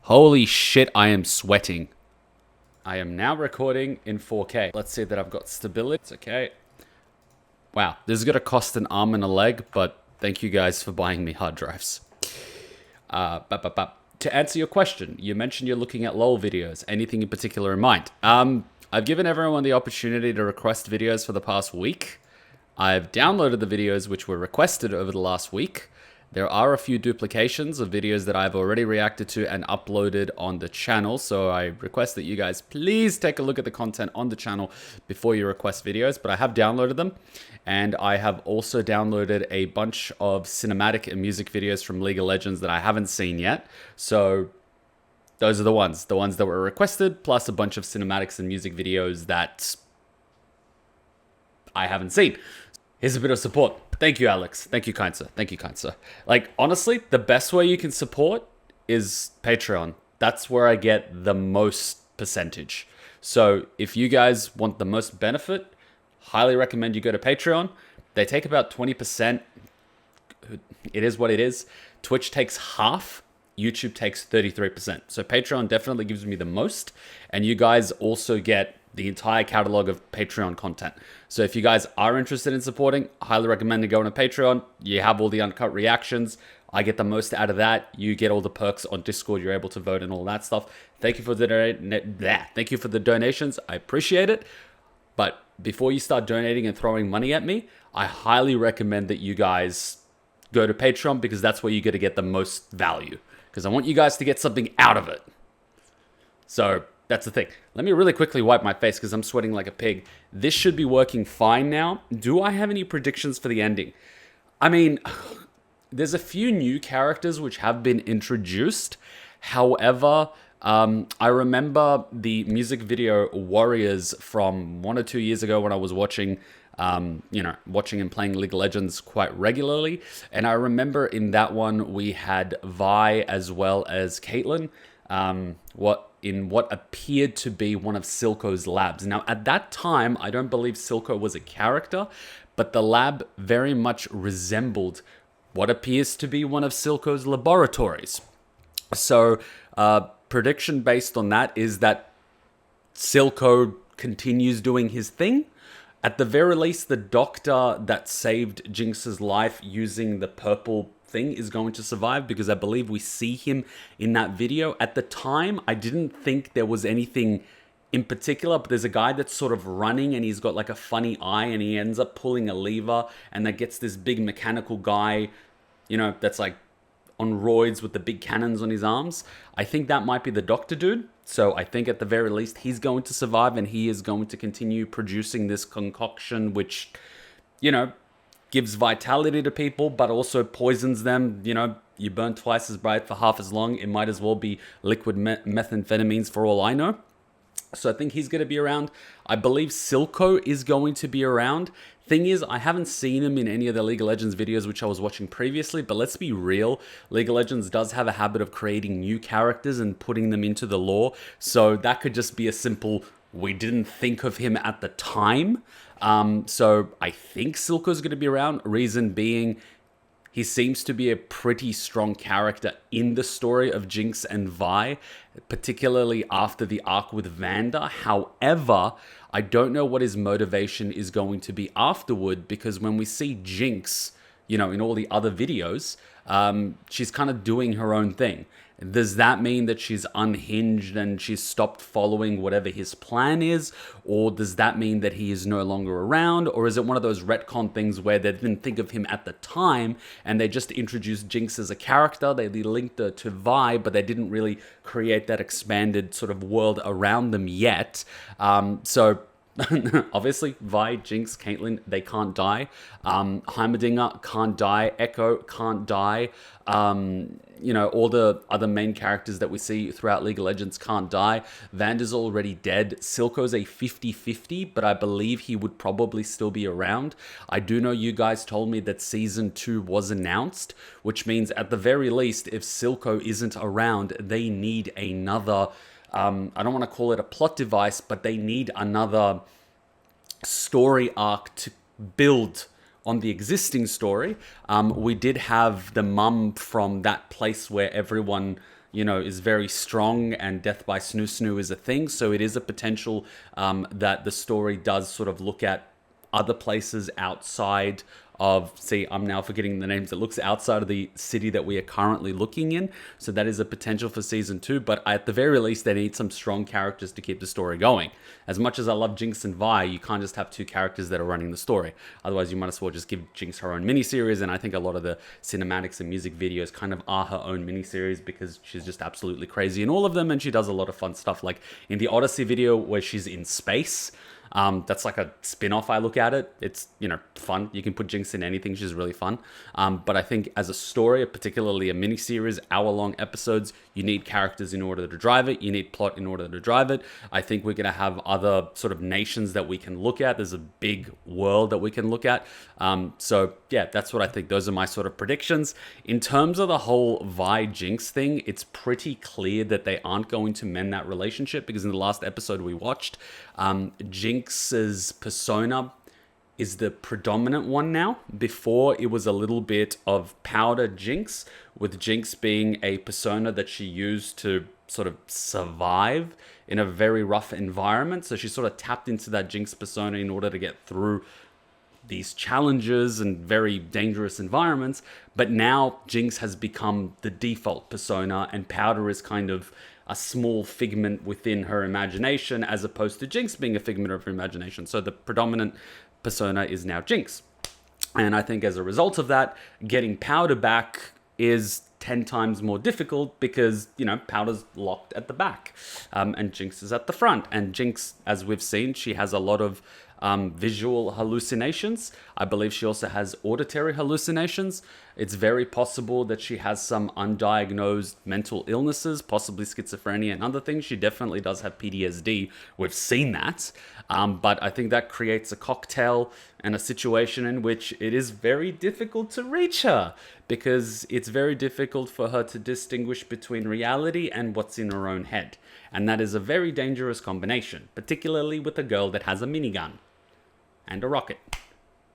Holy shit, I am sweating. I am now recording in 4K. Let's see that I've got stability. It's okay. Wow, this is gonna cost an arm and a leg, but thank you guys for buying me hard drives. To answer your question, you mentioned you're looking at LOL videos. Anything in particular in mind? I've given everyone the opportunity to request videos for the past week. I've downloaded the videos which were requested over the last week. There are a few duplications of videos that I've already reacted to and uploaded on the channel, so I request that you guys please take a look at the content on the channel before you request videos, but I have downloaded them, and I have also downloaded a bunch of cinematic and music videos from League of Legends that I haven't seen yet, so those are the ones that were requested, plus a bunch of cinematics and music videos that I haven't seen. Here's a bit of support. Thank you, Alex. Thank you, kind sir. Thank you, kind sir. Like, honestly, the best way you can support is Patreon. That's where I get the most percentage. So if you guys want the most benefit, highly recommend you go to Patreon. They take about 20%. It is what it is. Twitch takes half. YouTube takes 33%. So Patreon definitely gives me the most. And you guys also get the entire catalog of Patreon content. So if you guys are interested in supporting, I highly recommend to go on a Patreon. You have all the uncut reactions. I get the most out of that. You get all the perks on Discord. You're able to vote and all that stuff. Thank you for thank you for the donations. I appreciate it. But before you start donating and throwing money at me, I highly recommend that you guys go to Patreon, because that's where you're going to get the most value. Because I want you guys to get something out of it. So that's the thing. Let me really quickly wipe my face because I'm sweating like a pig. This should be working fine now. Do I have any predictions for the ending? I mean, there's a few new characters which have been introduced. However, I remember the music video Warriors from 1 or 2 years ago when I was watching watching and playing League of Legends quite regularly. And I remember in that one, we had Vi as well as Caitlyn, what appeared to be one of Silco's labs. Now, at that time, I don't believe Silco was a character, but the lab very much resembled what appears to be one of Silco's laboratories. So, prediction based on that is that Silco continues doing his thing. At the very least, the doctor that saved Jinx's life using the purple thing is going to survive, because I believe we see him in that video. At the time, I didn't think there was anything in particular, but there's a guy that's sort of running and he's got like a funny eye and he ends up pulling a lever and that gets this big mechanical guy, that's like on roids with the big cannons on his arms. I think that might be the doctor dude. So I think at the very least he's going to survive and he is going to continue producing this concoction which, gives vitality to people but also poisons them. You burn twice as bright for half as long. It might as well be liquid methamphetamines for all I know. So I think he's going to be around. I believe Silco is going to be around. Thing is, I haven't seen him in any of the League of Legends videos which I was watching previously, but let's be real, League of Legends does have a habit of creating new characters and putting them into the lore, so that could just be a simple, we didn't think of him at the time. So I think Silco's going to be around, reason being, he seems to be a pretty strong character in the story of Jinx and Vi, particularly after the arc with Vanda. However, I don't know what his motivation is going to be afterward, because when we see Jinx, in all the other videos, she's kind of doing her own thing. Does that mean that she's unhinged and she's stopped following whatever his plan is? Or does that mean that he is no longer around? Or is it one of those retcon things where they didn't think of him at the time and they just introduced Jinx as a character, they linked her to Vi, but they didn't really create that expanded sort of world around them yet. So obviously, Vi, Jinx, Caitlyn, they can't die. Heimerdinger can't die. Echo can't die. All the other main characters that we see throughout League of Legends can't die. Vanda's already dead. Silco's a 50-50, but I believe he would probably still be around. I do know you guys told me that Season 2 was announced, which means at the very least, if Silco isn't around, they need another... I don't want to call it a plot device, but they need another story arc to build on the existing story. We did have the mum from that place where everyone is very strong, and death by snoo snoo is a thing. So it is a potential that the story does sort of look at other places outside of, see, I'm now forgetting the names. It looks outside of the city that we are currently looking in. So that is a potential for season 2. But at the very least, they need some strong characters to keep the story going. As much as I love Jinx and Vi, you can't just have two characters that are running the story. Otherwise, you might as well just give Jinx her own miniseries. And I think a lot of the cinematics and music videos kind of are her own miniseries, because she's just absolutely crazy in all of them. And she does a lot of fun stuff, like in the Odyssey video where she's in space. That's like a spin-off. I look at it. It's, fun. You can put Jinx in anything. She's really fun. But I think as a story, particularly a miniseries, hour-long episodes, you need characters in order to drive it. You need plot in order to drive it. I think we're going to have other sort of nations that we can look at. There's a big world that we can look at. So yeah, that's what I think. Those are my sort of predictions. In terms of the whole Vi Jinx thing, it's pretty clear that they aren't going to mend that relationship, because in the last episode we watched, Jinx's persona is the predominant one now. Before, it was a little bit of powder Jinx, with Jinx being a persona that she used to sort of survive in a very rough environment. So she sort of tapped into that Jinx persona in order to get through these challenges and very dangerous environments. But now Jinx has become the default persona, and powder is kind of a small figment within her imagination, as opposed to Jinx being a figment of her imagination. So the predominant persona is now Jinx. And I think as a result of that, getting powder back is 10 times more difficult, because, powder's locked at the back, and Jinx is at the front. And Jinx, as we've seen, she has a lot of visual hallucinations. I believe she also has auditory hallucinations. It's very possible that she has some undiagnosed mental illnesses, possibly schizophrenia and other things. She definitely does have PTSD. We've seen that. But I think that creates a cocktail and a situation in which it is very difficult to reach her, because it's very difficult for her to distinguish between reality and what's in her own head. And that is a very dangerous combination, particularly with a girl that has a minigun and a rocket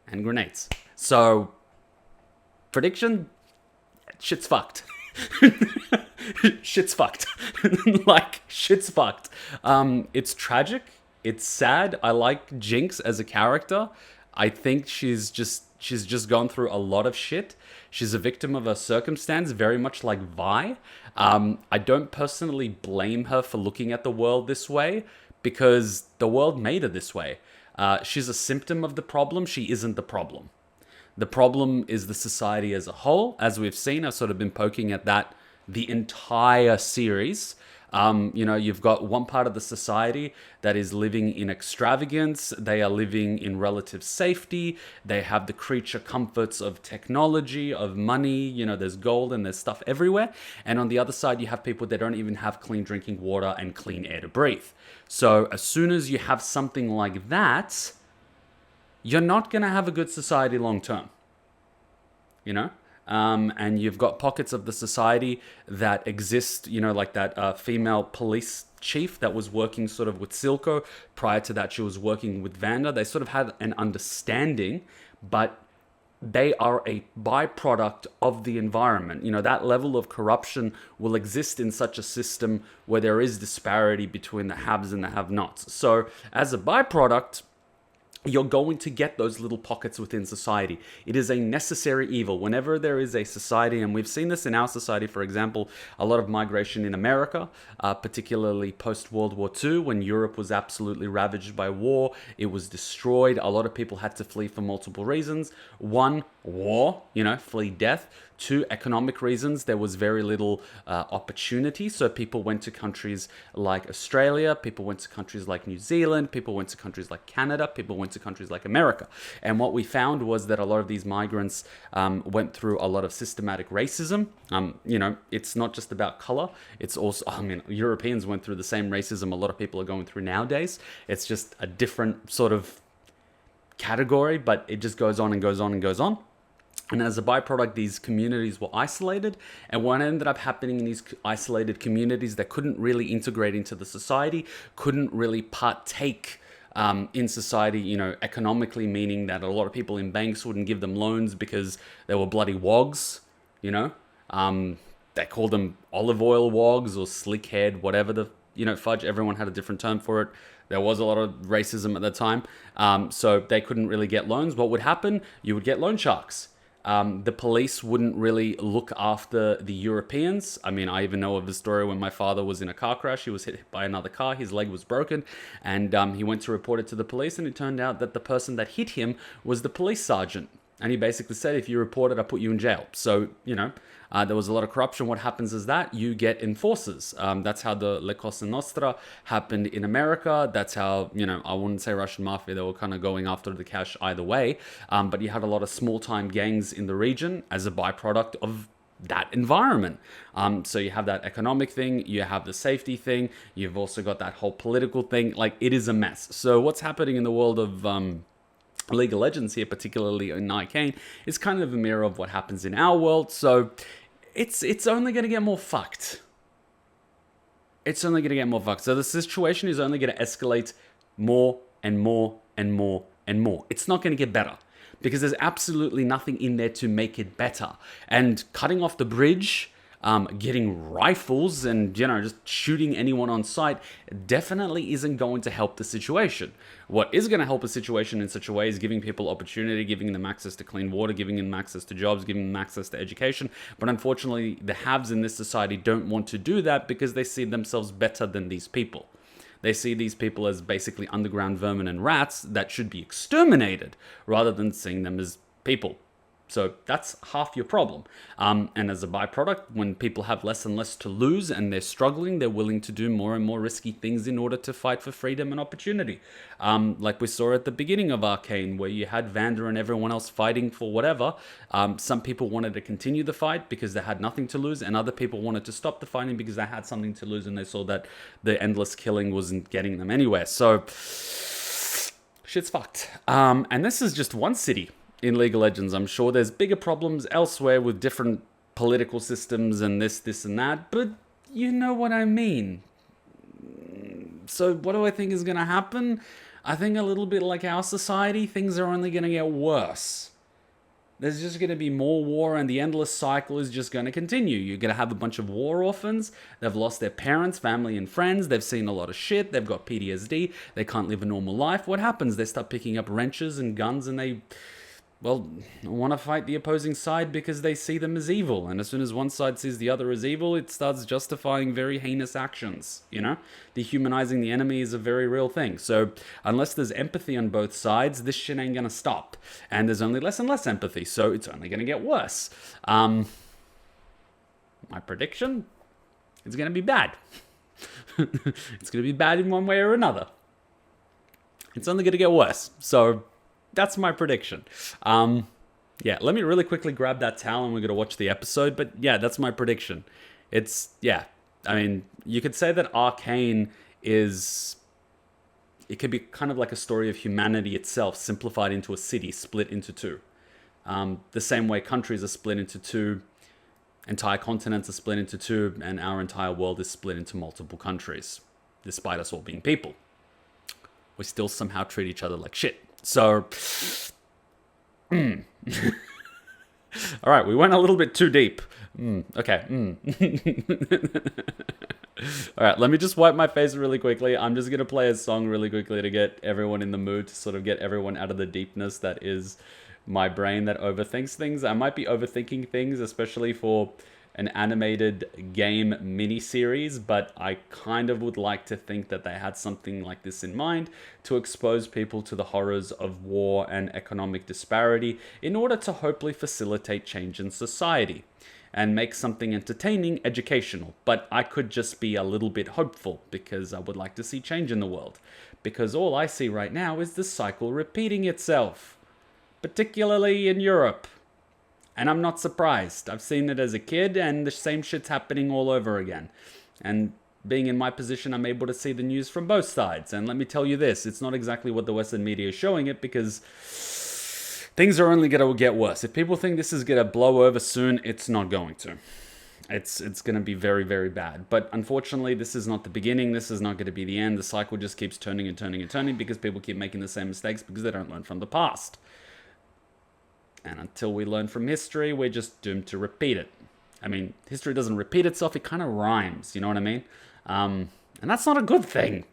and grenades. So, prediction, shit's fucked. Shit's fucked. Shit's fucked. It's tragic. It's sad. I like Jinx as a character. I think she's just gone through a lot of shit. She's a victim of her circumstance, very much like Vi. I don't personally blame her for looking at the world this way, because the world made her this way. She's a symptom of the problem. She isn't the problem. The problem is the society as a whole. As we've seen, I've sort of been poking at that the entire series. You've got one part of the society that is living in extravagance. They are living in relative safety. They have the creature comforts of technology, of money. There's gold and there's stuff everywhere. And on the other side, you have people that don't even have clean drinking water and clean air to breathe. So as soon as you have something like that, you're not going to have a good society long term. And you've got pockets of the society that exist, like that female police chief that was working sort of with Silco. Prior to that, she was working with Vanda. They sort of had an understanding, but they are a byproduct of the environment. That level of corruption will exist in such a system where there is disparity between the haves and the have-nots. So as a byproduct, you're going to get those little pockets within society. It is a necessary evil. Whenever there is a society, and we've seen this in our society, for example, a lot of migration in America, particularly post-World War II, when Europe was absolutely ravaged by war. It was destroyed. A lot of people had to flee for multiple reasons. One, war, flee death. Two, economic reasons. There was very little opportunity. So people went to countries like Australia. People went to countries like New Zealand. People went to countries like Canada. People went to countries like America. And what we found was that a lot of these migrants went through a lot of systematic racism. It's not just about color. It's also, Europeans went through the same racism a lot of people are going through nowadays. It's just a different sort of category, but it just goes on and goes on and goes on. And as a byproduct, these communities were isolated. And what ended up happening in these isolated communities that couldn't really integrate into the society, couldn't really partake in society, economically, meaning that a lot of people in banks wouldn't give them loans because they were bloody wogs, they called them olive oil wogs or slick head, whatever the, fudge. Everyone had a different term for it. There was a lot of racism at the time. So they couldn't really get loans. What would happen? You would get loan sharks. The police wouldn't really look after the Europeans. I mean, I even know of a story when my father was in a car crash. He was hit by another car. His leg was broken. And he went to report it to the police. And it turned out that the person that hit him was the police sergeant. And he basically said, if you report it, I'll put you in jail. So, there was a lot of corruption. What happens is that you get enforcers. That's how the La Cosa Nostra happened in America. That's how, I wouldn't say Russian mafia. They were kind of going after the cash either way. But you had a lot of small-time gangs in the region as a byproduct of that environment. So you have that economic thing, you have the safety thing, you've also got that whole political thing. Like, it is a mess. So what's happening in the world of League of Legends here, particularly in Arcane, is kind of a mirror of what happens in our world. So it's only going to get more fucked. It's only going to get more fucked. So the situation is only going to escalate more and more and more and more. It's not going to get better because there's absolutely nothing in there to make it better. And cutting off the bridge, getting rifles and, just shooting anyone on sight definitely isn't going to help the situation. What is going to help a situation in such a way is giving people opportunity, giving them access to clean water, giving them access to jobs, giving them access to education. But unfortunately, the haves in this society don't want to do that because they see themselves better than these people. They see these people as basically underground vermin and rats that should be exterminated rather than seeing them as people. So that's half your problem. And as a byproduct, when people have less and less to lose and they're struggling, they're willing to do more and more risky things in order to fight for freedom and opportunity. Like we saw at the beginning of Arcane, where you had Vander and everyone else fighting for whatever. Some people wanted to continue the fight because they had nothing to lose, and other people wanted to stop the fighting because they had something to lose and they saw that the endless killing wasn't getting them anywhere. So shit's fucked. And this is just one city in League of Legends. I'm sure there's bigger problems elsewhere with different political systems and this and that, but you know what I mean. So what do I think is going to happen? I think a little bit like our society, things are only going to get worse. There's just going to be more war, and the endless cycle is just going to continue. You're going to have a bunch of war orphans. They've lost their parents, family, and friends. They've seen a lot of shit. They've got PTSD. They can't live a normal life. What happens? They start picking up wrenches and guns, and they want to fight the opposing side because they see them as evil. And as soon as one side sees the other as evil, it starts justifying very heinous actions, Dehumanizing the enemy is a very real thing. So unless there's empathy on both sides, this shit ain't going to stop. And there's only less and less empathy, so it's only going to get worse. My prediction? It's going to be bad. It's going to be bad in one way or another. It's only going to get worse. So that's my prediction. Yeah, let me really quickly grab that towel and we're going to watch the episode. But yeah, that's my prediction. I mean, you could say that Arcane it could be kind of like a story of humanity itself, simplified into a city, split into two. The same way countries are split into two, entire continents are split into two, and our entire world is split into multiple countries, despite us all being people. We still somehow treat each other like shit. So, all right, we went a little bit too deep. Okay. All right, let me just wipe my face really quickly. I'm just going to play a song really quickly to get everyone in the mood, to sort of get everyone out of the deepness that is my brain that overthinks things. I might be overthinking things, especially for an animated game mini-series, but I kind of would like to think that they had something like this in mind to expose people to the horrors of war and economic disparity in order to hopefully facilitate change in society and make something entertaining, educational. But I could just be a little bit hopeful because I would like to see change in the world, because all I see right now is the cycle repeating itself, particularly in Europe. And I'm not surprised. I've seen it as a kid, and the same shit's happening all over again. And being in my position, I'm able to see the news from both sides. And let me tell you this, it's not exactly what the Western media is showing it, because things are only going to get worse. If people think this is going to blow over soon, it's not going to. It's going to be very, very bad. But unfortunately, this is not the beginning. This is not going to be the end. The cycle just keeps turning and turning and turning because people keep making the same mistakes because they don't learn from the past. And until we learn from history, we're just doomed to repeat it. I mean, history doesn't repeat itself, it kind of rhymes, you know what I mean? And that's not a good thing.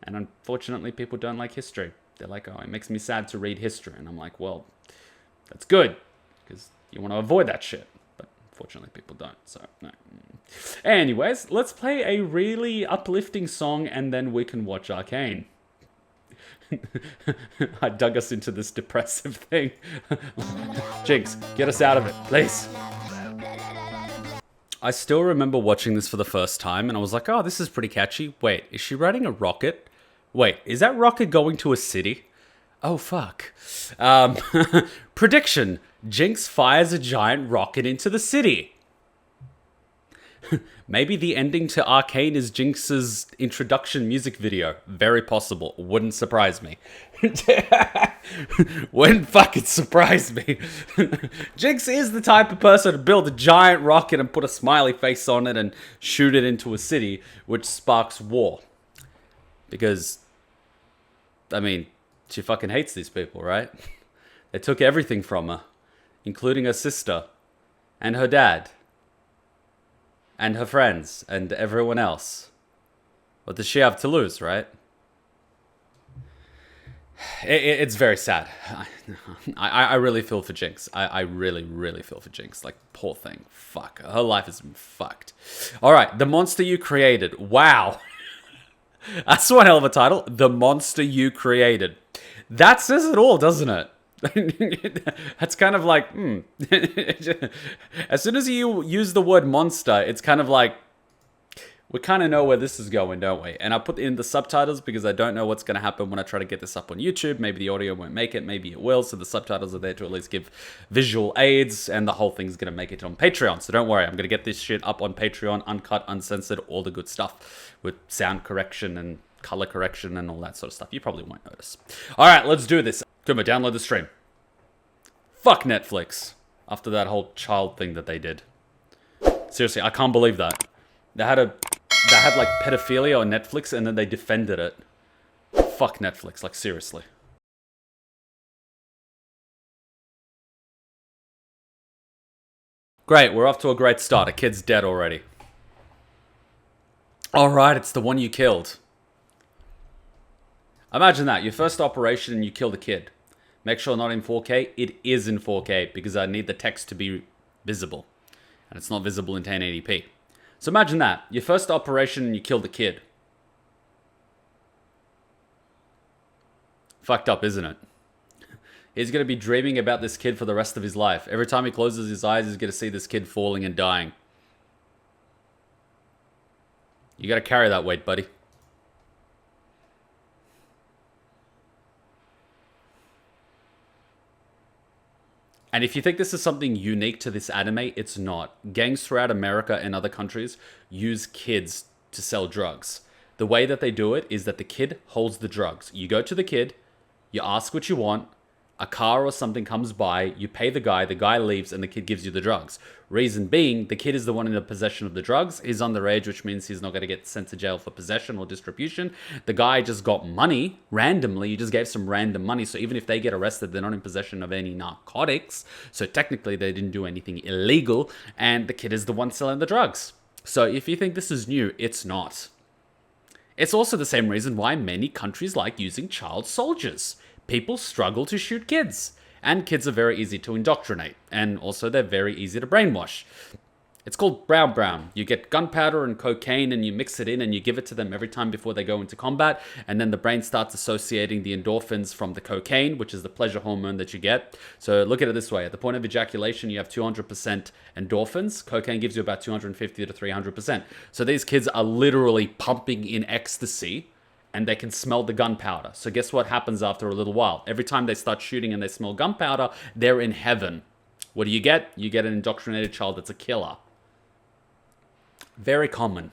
And unfortunately, people don't like history. They're like, oh, it makes me sad to read history. And I'm like, well, that's good, because you want to avoid that shit. But unfortunately, people don't, so no. Anyways, let's play a really uplifting song, and then we can watch Arcane. I dug us into this depressive thing. Jinx, get us out of it, please. I still remember watching this for the first time, and I was like, oh, this is pretty catchy. Wait, is she riding a rocket? Wait, is that rocket going to a city? Oh, fuck. Prediction. Jinx fires a giant rocket into the city. Maybe the ending to Arcane is Jinx's introduction music video. Very possible. Wouldn't surprise me. Wouldn't fucking surprise me. Jinx is the type of person to build a giant rocket and put a smiley face on it and shoot it into a city, which sparks war. Because, I mean, she fucking hates these people, right? They took everything from her, including her sister and her dad. And her friends, and everyone else. What does she have to lose, right? It's very sad. I really feel for Jinx. I really, really feel for Jinx. Like, poor thing. Fuck. Her life has been fucked. Alright, The Monster You Created. Wow. That's one hell of a title. The Monster You Created. That says it all, doesn't it? That's kind of like, As soon as you use the word monster, it's kind of like, we kind of know where this is going, don't we? And I put in the subtitles because I don't know what's going to happen when I try to get this up on YouTube. Maybe the audio won't make it, maybe it will. So the subtitles are there to at least give visual aids, and the whole thing's going to make it on Patreon. So don't worry, I'm going to get this shit up on Patreon, uncut, uncensored, all the good stuff with sound correction and color correction and all that sort of stuff. You probably won't notice. All right, let's do this. Kuma, download the stream. Fuck Netflix. After that whole child thing that they did. Seriously, I can't believe that. They had like pedophilia on Netflix and then they defended it. Fuck Netflix, like seriously. Great, we're off to a great start. A kid's dead already. Alright, it's the one you killed. Imagine that, your first operation and you kill the kid. Make sure not in 4K. It is in 4K because I need the text to be visible. And it's not visible in 1080p. So imagine that. Your first operation and you kill the kid. Fucked up, isn't it? He's going to be dreaming about this kid for the rest of his life. Every time he closes his eyes, he's going to see this kid falling and dying. You got to carry that weight, buddy. And if you think this is something unique to this anime, it's not. Gangs throughout America and other countries use kids to sell drugs. The way that they do it is that the kid holds the drugs. You go to the kid, you ask what you want, a car or something comes by, you pay the guy leaves, and the kid gives you the drugs. Reason being, the kid is the one in the possession of the drugs. He's underage, which means he's not going to get sent to jail for possession or distribution. The guy just got money randomly. You just gave some random money. So even if they get arrested, they're not in possession of any narcotics. So technically, they didn't do anything illegal. And the kid is the one selling the drugs. So if you think this is new, it's not. It's also the same reason why many countries like using child soldiers. People struggle to shoot kids. And kids are very easy to indoctrinate. And also they're very easy to brainwash. It's called brown. You get gunpowder and cocaine and you mix it in and you give it to them every time before they go into combat. And then the brain starts associating the endorphins from the cocaine, which is the pleasure hormone that you get. So look at it this way. At the point of ejaculation, you have 200% endorphins. Cocaine gives you about 250 to 300%. So these kids are literally pumping in ecstasy and they can smell the gunpowder. So guess what happens after a little while? Every time they start shooting and they smell gunpowder, they're in heaven. What do you get? You get an indoctrinated child that's a killer. Very common.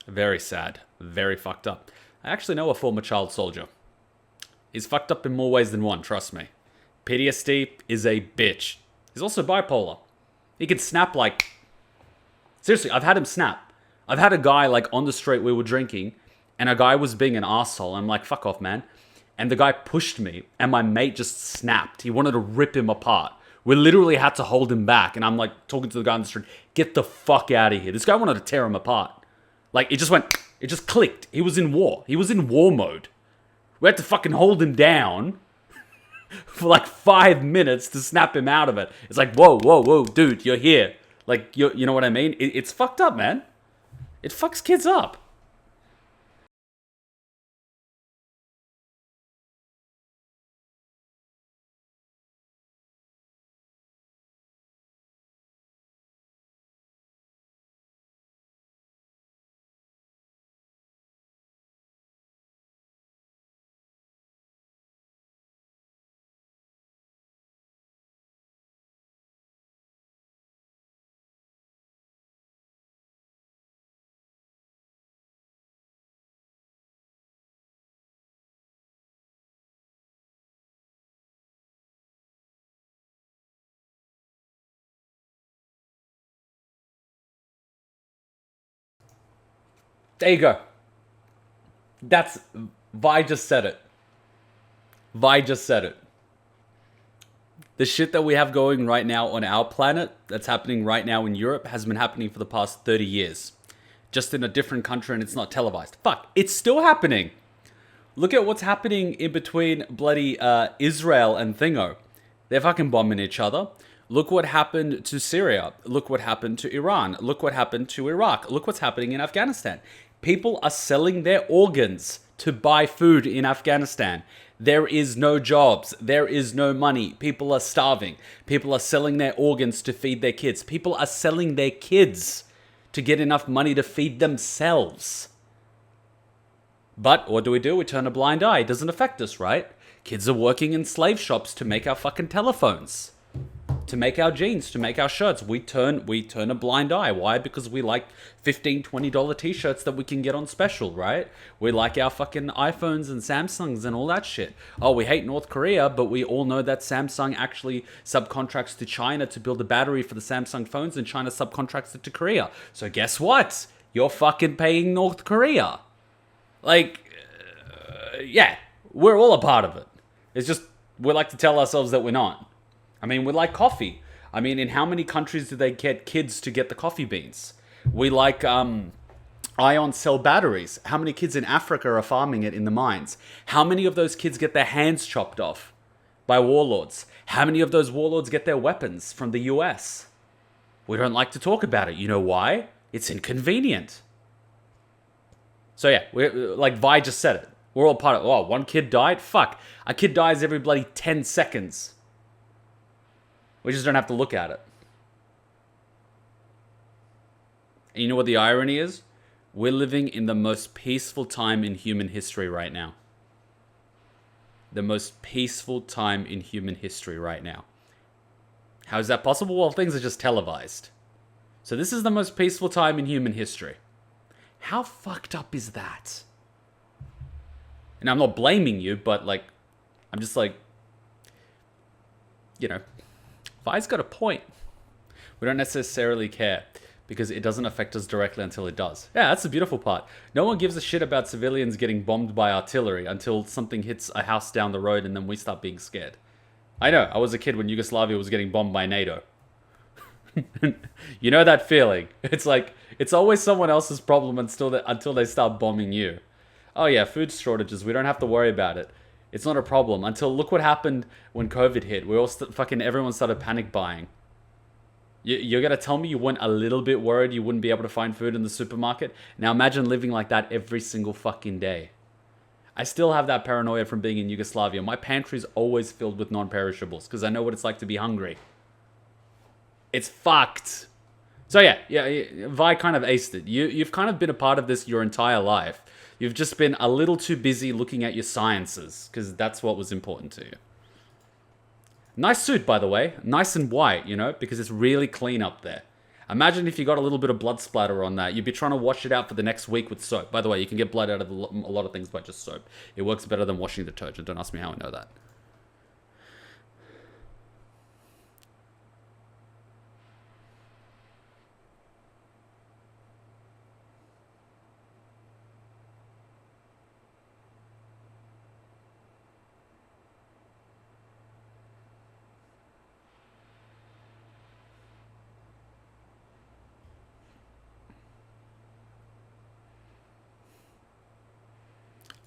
Very sad. Very fucked up. I actually know a former child soldier. He's fucked up in more ways than one, trust me. PTSD is a bitch. He's also bipolar. He can snap like... Seriously, I've had him snap. I've had a guy like on the street, we were drinking, and a guy was being an asshole. I'm like, fuck off, man. And the guy pushed me, and my mate just snapped. He wanted to rip him apart. We literally had to hold him back. And I'm like talking to the guy on the street, get the fuck out of here. This guy wanted to tear him apart. Like, it just clicked. He was in war. He was in war mode. We had to fucking hold him down for like 5 minutes to snap him out of it. It's like, whoa, dude, you're here. Like, you know what I mean? It's fucked up, man. It fucks kids up. There you go. That's... Vi just said it. Vi just said it. The shit that we have going right now on our planet, that's happening right now in Europe, has been happening for the past 30 years. Just in a different country and it's not televised. Fuck, it's still happening. Look at what's happening in between bloody Israel and Thingo. They're fucking bombing each other. Look what happened to Syria. Look what happened to Iran. Look what happened to Iraq. Look what's happening in Afghanistan. People are selling their organs to buy food in Afghanistan. There is no jobs. There is no money. People are starving. People are selling their organs to feed their kids. People are selling their kids to get enough money to feed themselves. But what do? We turn a blind eye. It doesn't affect us, right? Kids are working in slave shops to make our fucking telephones, to make our jeans, to make our shirts. We turn a blind eye. Why? Because we like $15, $20 t-shirts that we can get on special, right? We like our fucking iPhones and Samsungs and all that shit. Oh, we hate North Korea, but we all know that Samsung actually subcontracts to China to build a battery for the Samsung phones, and China subcontracts it to Korea. So guess what? You're fucking paying North Korea. Like, yeah, we're all a part of it. It's just, we like to tell ourselves that we're not. I mean, we like coffee. I mean, in how many countries do they get kids to get the coffee beans? We like ion cell batteries. How many kids in Africa are farming it in the mines? How many of those kids get their hands chopped off by warlords? How many of those warlords get their weapons from the US? We don't like to talk about it. You know why? It's inconvenient. So yeah, like Vi just said it. We're all part of it. Oh, one kid died? Fuck. A kid dies every bloody 10 seconds. We just don't have to look at it. And you know what the irony is? We're living in the most peaceful time in human history right now. The most peaceful time in human history right now. How is that possible? Well, things are just televised. So this is the most peaceful time in human history. How fucked up is that? And I'm not blaming you, but like, I'm just like, you know, Vi's got a point. We don't necessarily care because it doesn't affect us directly until it does. Yeah, that's the beautiful part. No one gives a shit about civilians getting bombed by artillery until something hits a house down the road and then we start being scared. I know, I was a kid when Yugoslavia was getting bombed by NATO. You know that feeling. It's like, it's always someone else's problem until they start bombing you. Oh yeah, food shortages, we don't have to worry about it. It's not a problem until look what happened when COVID hit. We all everyone started panic buying. You're gonna tell me you weren't a little bit worried you wouldn't be able to find food in the supermarket? Now imagine living like that every single fucking day. I still have that paranoia from being in Yugoslavia. My pantry's always filled with non-perishables because I know what it's like to be hungry. It's fucked. So yeah, Vi kind of aced it. You've kind of been a part of this your entire life. You've just been a little too busy looking at your sciences because that's what was important to you. Nice suit, by the way. Nice and white, you know, because it's really clean up there. Imagine if you got a little bit of blood splatter on that. You'd be trying to wash it out for the next week with soap. By the way, you can get blood out of a lot of things by just soap. It works better than washing detergent. Don't ask me how I know that.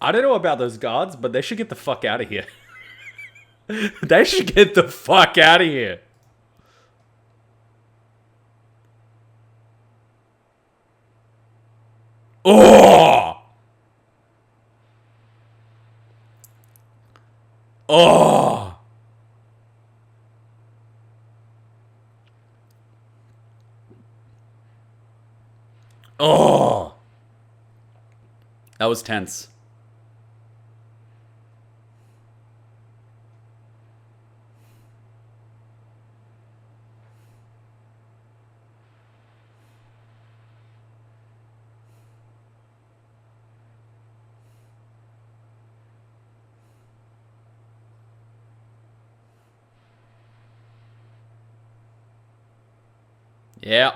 I don't know about those guards, but they should get the fuck out of here. They should get the fuck out of here. Oh! Oh! Oh! That was tense. Yep.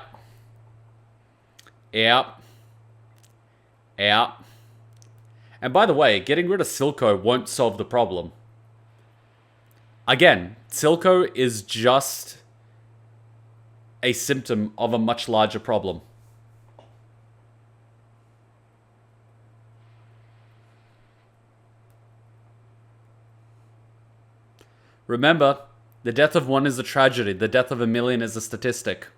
Yep. Yep. And by the way, getting rid of Silco won't solve the problem. Again, Silco is just a symptom of a much larger problem. Remember, the death of one is a tragedy, the death of a million is a statistic.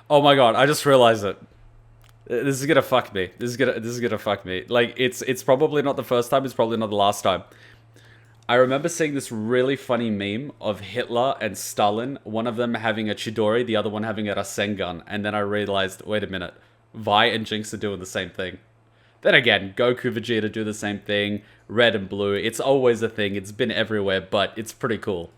Oh my god, I just realized it. This is gonna fuck me. This is gonna fuck me. Like, it's probably not the first time, it's probably not the last time. I remember seeing this really funny meme of Hitler and Stalin, one of them having a Chidori, the other one having a Rasengan, and then I realized, wait a minute, Vi and Jinx are doing the same thing. Then again, Goku, Vegeta do the same thing, Red and Blue, it's always a thing, it's been everywhere, but it's pretty cool.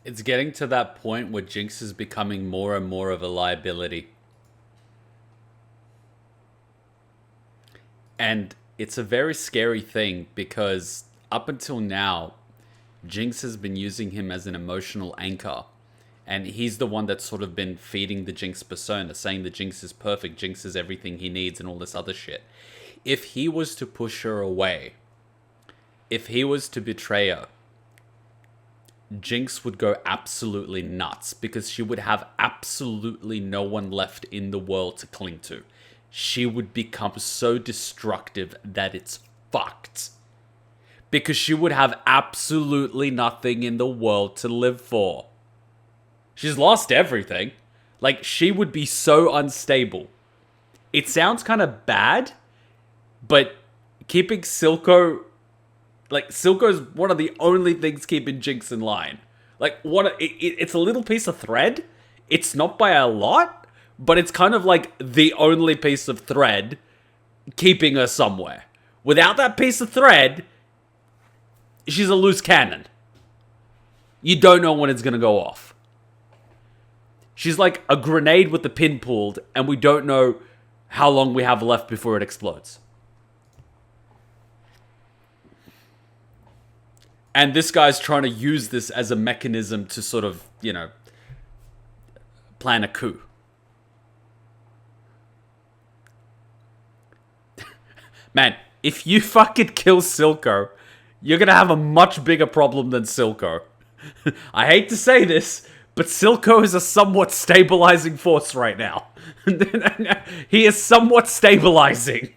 It's getting to that point where Jinx is becoming more and more of a liability. And it's a very scary thing because up until now, Jinx has been using him as an emotional anchor. And he's the one that's sort of been feeding the Jinx persona, saying the Jinx is perfect, Jinx is everything he needs, and all this other shit. If he was to push her away, if he was to betray her, Jinx would go absolutely nuts because she would have absolutely no one left in the world to cling to. She would become so destructive that it's fucked. Because she would have absolutely nothing in the world to live for. She's lost everything. Like, she would be so unstable. It sounds kind of bad, but keeping Silco... Like, Silco's one of the only things keeping Jinx in line. Like, it's a little piece of thread. It's not by a lot, but it's kind of like the only piece of thread keeping her somewhere. Without that piece of thread, she's a loose cannon. You don't know when it's going to go off. She's like a grenade with the pin pulled, and we don't know how long we have left before it explodes. And this guy's trying to use this as a mechanism to sort of, you know, plan a coup. Man, if you fucking kill Silco, you're gonna have a much bigger problem than Silco. I hate to say this, but Silco is a somewhat stabilizing force right now. He is somewhat stabilizing.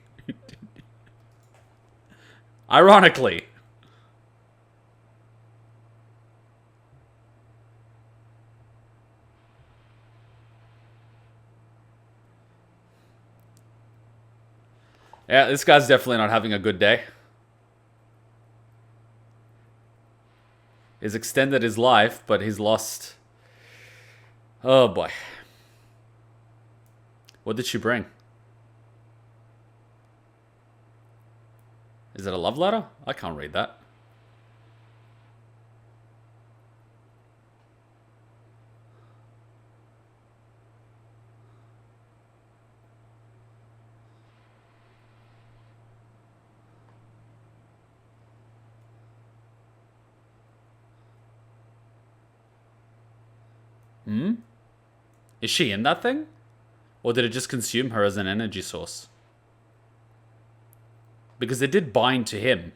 Ironically. Yeah, this guy's definitely not having a good day. He's extended his life, but he's lost... Oh boy. What did she bring? Is it a love letter? I can't read that. Is she in that thing? Or did it just consume her as an energy source? Because it did bind to him.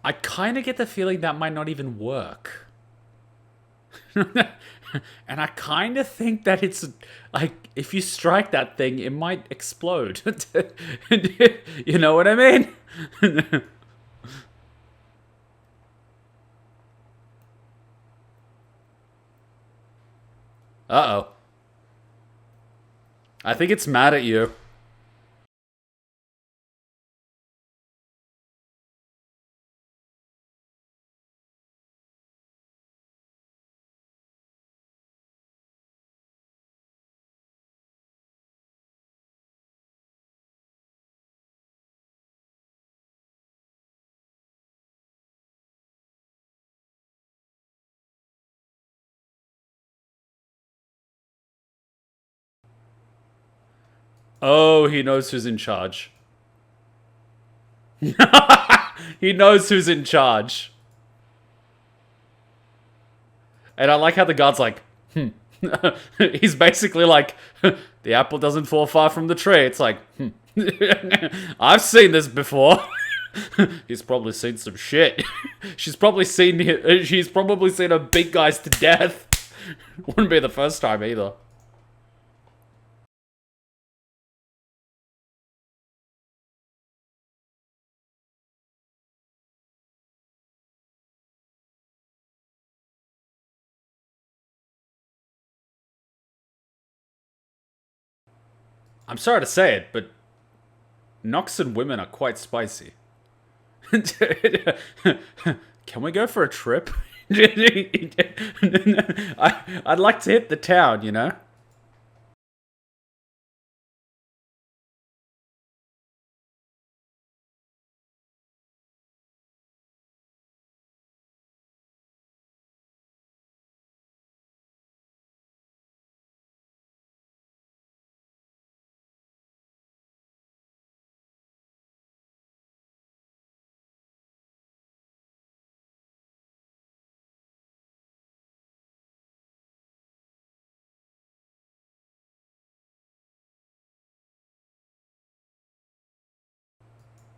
I kind of get the feeling that might not even work. And I kind of think that it's like, if you strike that thing, it might explode. You know what I mean? Uh-oh. I think it's mad at you. Oh, he knows who's in charge. He knows who's in charge. And I like how the guard's like, He's basically like, the apple doesn't fall far from the tree. It's like, I've seen this before. He's probably seen some shit. She's probably seen her beat guys to death. Wouldn't be the first time either. I'm sorry to say it, but Noxan women are quite spicy. Can we go for a trip? I'd like to hit the town, you know?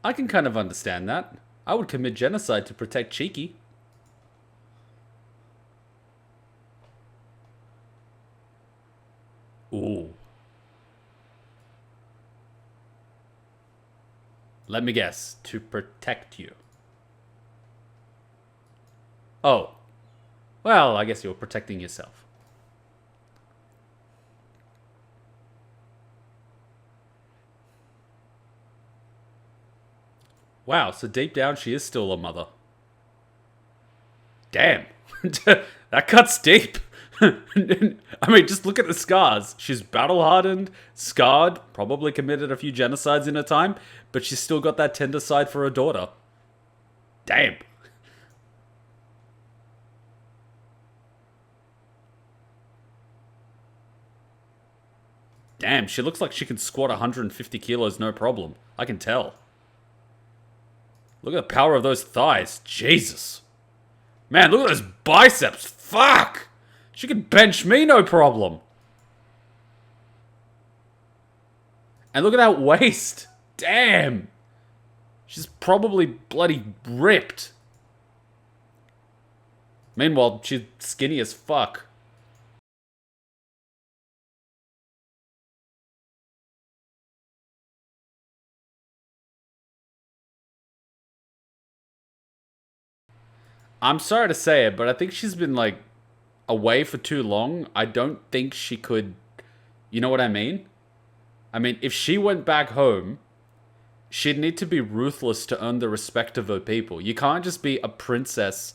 I can kind of understand that. I would commit genocide to protect Cheeky. Ooh. Let me guess. To protect you. Oh. Well, I guess you're protecting yourself. Wow, so deep down she is still a mother. Damn. That cuts deep. I mean, just look at the scars. She's battle-hardened, scarred, probably committed a few genocides in her time, but she's still got that tender side for her daughter. damn. Damn, she looks like she can squat 150 kilos no problem. I can tell. Look at the power of those thighs. Jesus. Man, look at those biceps. Fuck. She could bench me no problem. And look at that waist. Damn. She's probably bloody ripped. Meanwhile, she's skinny as fuck. I'm sorry to say it, but I think she's been, like, away for too long. I don't think she could... You know what I mean? I mean, if she went back home, she'd need to be ruthless to earn the respect of her people. You can't just be a princess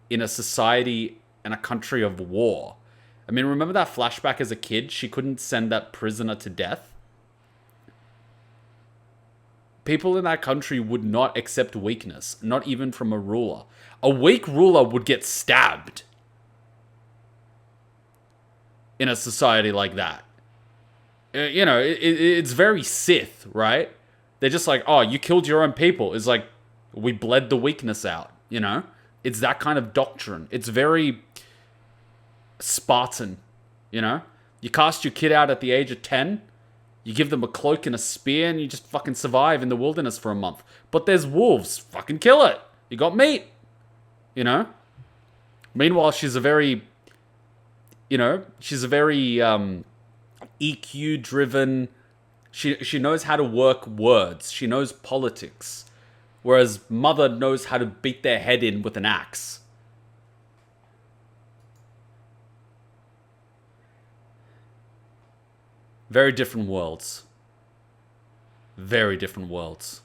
in a society and a country of war. I mean, remember that flashback as a kid? She couldn't send that prisoner to death? People in that country would not accept weakness, not even from a ruler. A weak ruler would get stabbed in a society like that. You know, it's very Sith, right? They're just like, oh, you killed your own people. It's like, we bled the weakness out, you know? It's that kind of doctrine. It's very Spartan, you know? You cast your kid out at the age of 10, you give them a cloak and a spear, and you just fucking survive in the wilderness for a month. But there's wolves. Fucking kill it. You got meat. You know? Meanwhile, she's a very... You know? She's a very EQ-driven... She knows how to work words. She knows politics. Whereas Mother knows how to beat their head in with an axe. Very different worlds. Very different worlds.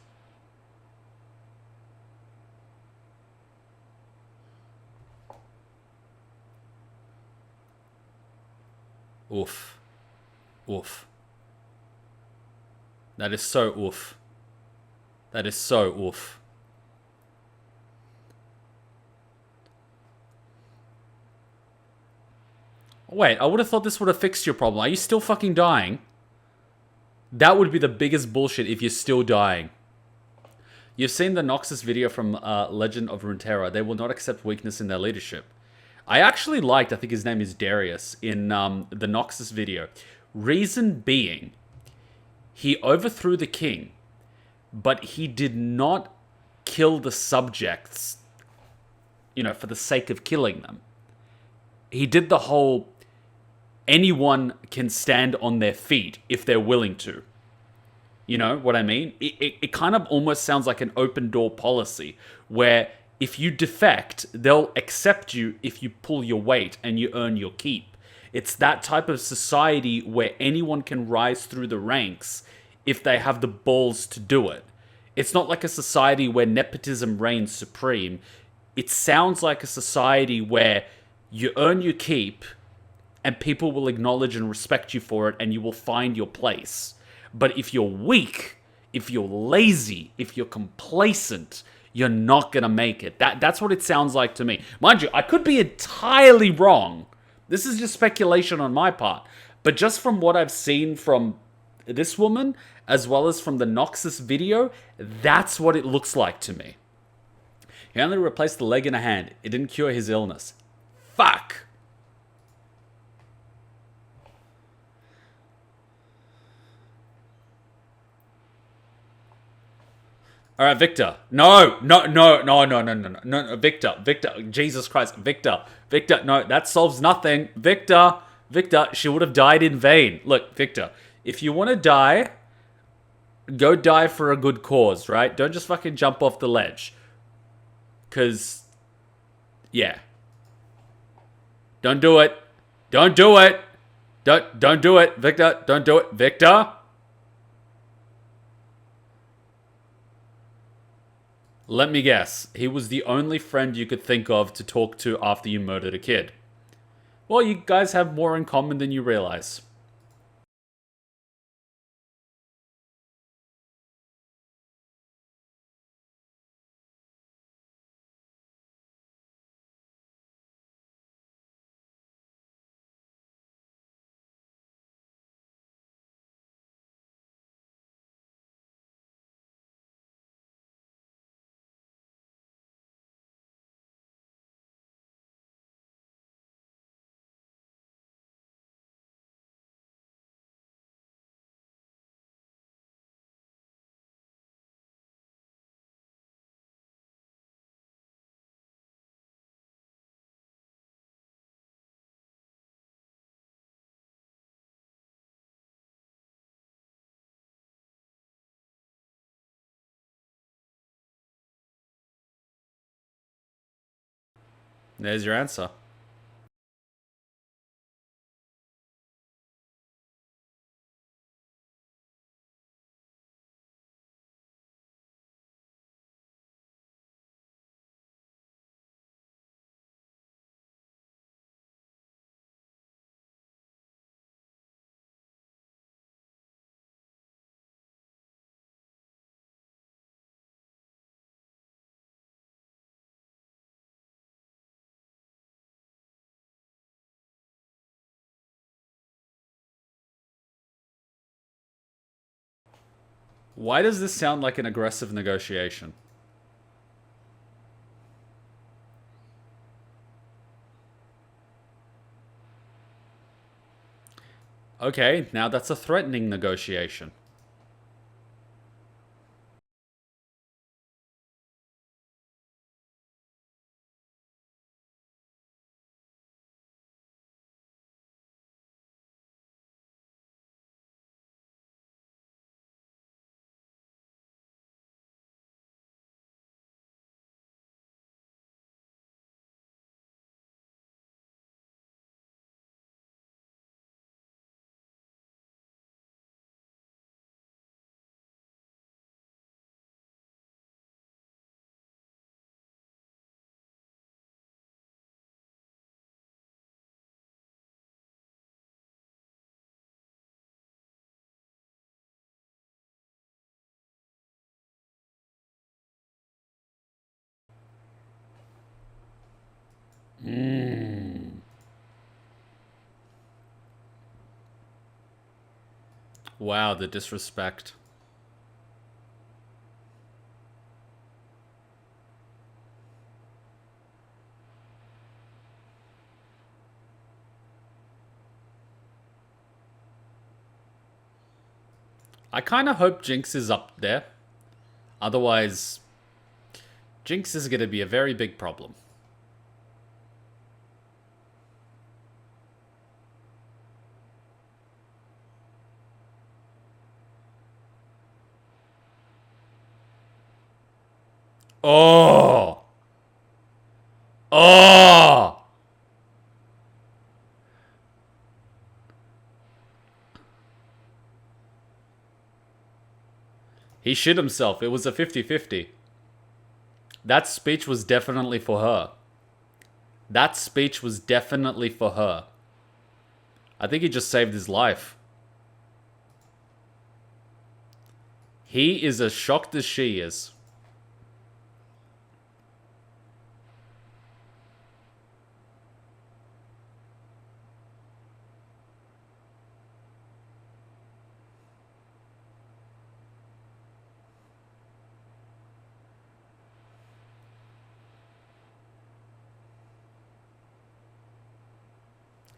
Oof. Oof. That is so oof. That is so oof. Wait, I would have thought this would have fixed your problem. Are you still fucking dying? That would be the biggest bullshit if you're still dying. You've seen the Noxus video from Legend of Runeterra. They will not accept weakness in their leadership. I actually liked, I think his name is Darius, in the Noxus video. Reason being, he overthrew the king, but he did not kill the subjects, you know, for the sake of killing them. He did the whole... Anyone can stand on their feet if they're willing to. You know what I mean? It kind of almost sounds like an open door policy where if you defect, they'll accept you if you pull your weight and you earn your keep. It's that type of society where anyone can rise through the ranks if they have the balls to do it. It's not like a society where nepotism reigns supreme. It sounds like a society where you earn your keep and people will acknowledge and respect you for it, and you will find your place. But if you're weak, if you're lazy, if you're complacent, you're not gonna make it. That's what it sounds like to me. Mind you, I could be entirely wrong. This is just speculation on my part. But just from what I've seen from this woman, as well as from the Noxus video, that's what it looks like to me. He only replaced the leg and a hand. It didn't cure his illness. Fuck! All right, Victor. No, Victor, Jesus Christ, Victor, no, that solves nothing. Victor, she would have died in vain. Look, Victor, if you want to die, go die for a good cause, right? Don't just fucking jump off the ledge. Because, yeah. Don't do it. Don't do it. Don't do it, Victor. Don't do it, Victor. Let me guess, he was the only friend you could think of to talk to after you murdered a kid. Well, you guys have more in common than you realize. There's your answer. Why does this sound like an aggressive negotiation? Okay, now that's a threatening negotiation. Wow, the disrespect. I kind of hope Jinx is up there. Otherwise, Jinx is going to be a very big problem. Oh! Oh! He shit himself. It was a 50-50. That speech was definitely for her. That speech was definitely for her. I think he just saved his life. He is as shocked as she is.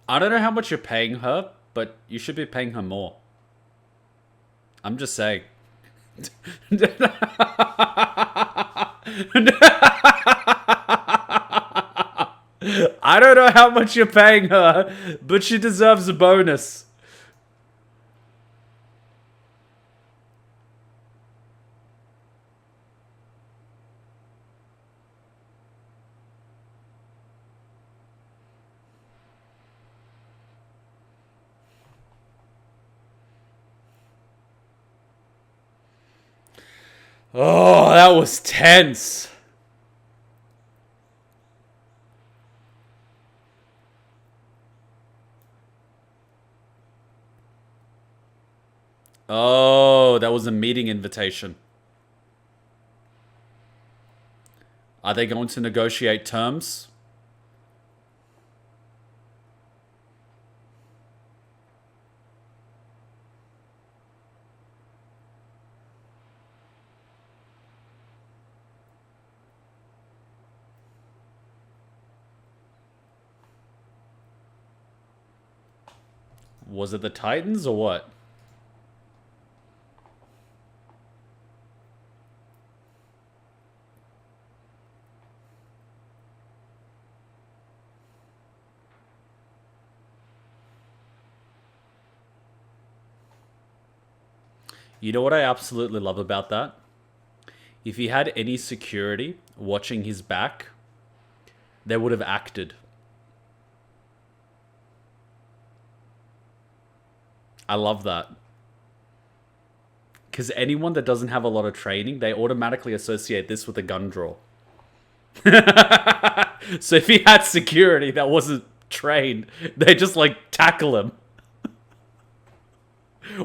I don't know how much you're paying her, but you should be paying her more. I'm just saying. I don't know how much you're paying her, but she deserves a bonus. Oh, that was tense. Oh, that was a meeting invitation. Are they going to negotiate terms? Was it the Titans or what? You know what I absolutely love about that? If he had any security watching his back, They would have acted. I love that. Because anyone that doesn't have a lot of training, they automatically associate this with a gun draw. So if he had security that wasn't trained, they just like tackle him.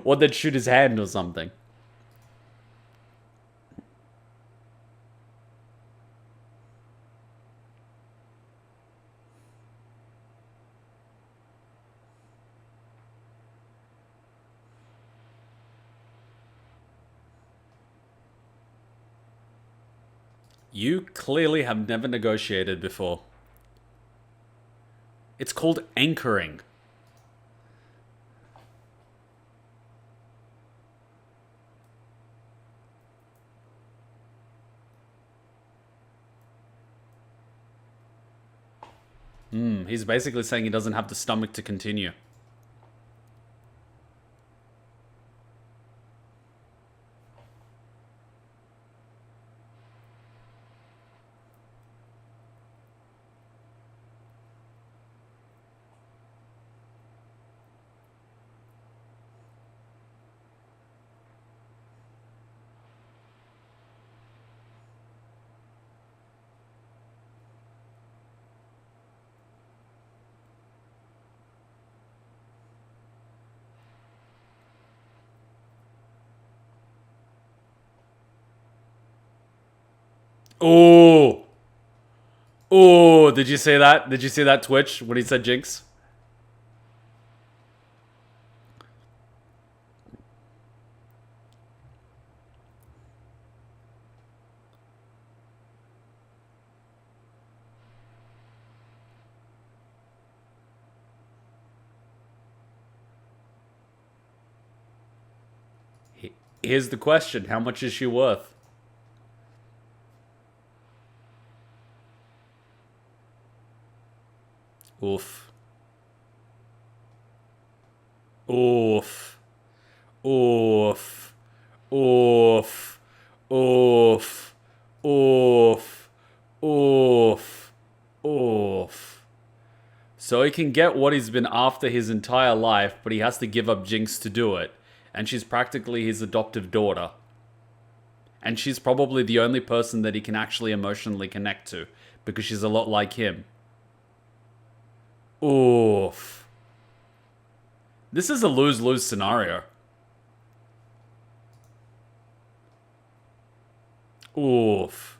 Or they'd shoot his hand or something. You clearly have never negotiated before. It's called anchoring. He's basically saying he doesn't have the stomach to continue. Oh! Oh, did you see that? Did you see that twitch when he said Jinx? Here's the question. How much is she worth? Oof. Oof. Oof. Oof. Oof. Oof. Oof. Oof. So he can get what he's been after his entire life, but he has to give up Jinx to do it. And she's practically his adoptive daughter. And she's probably the only person that he can actually emotionally connect to, because she's a lot like him. Oof. This is a lose-lose scenario. Oof.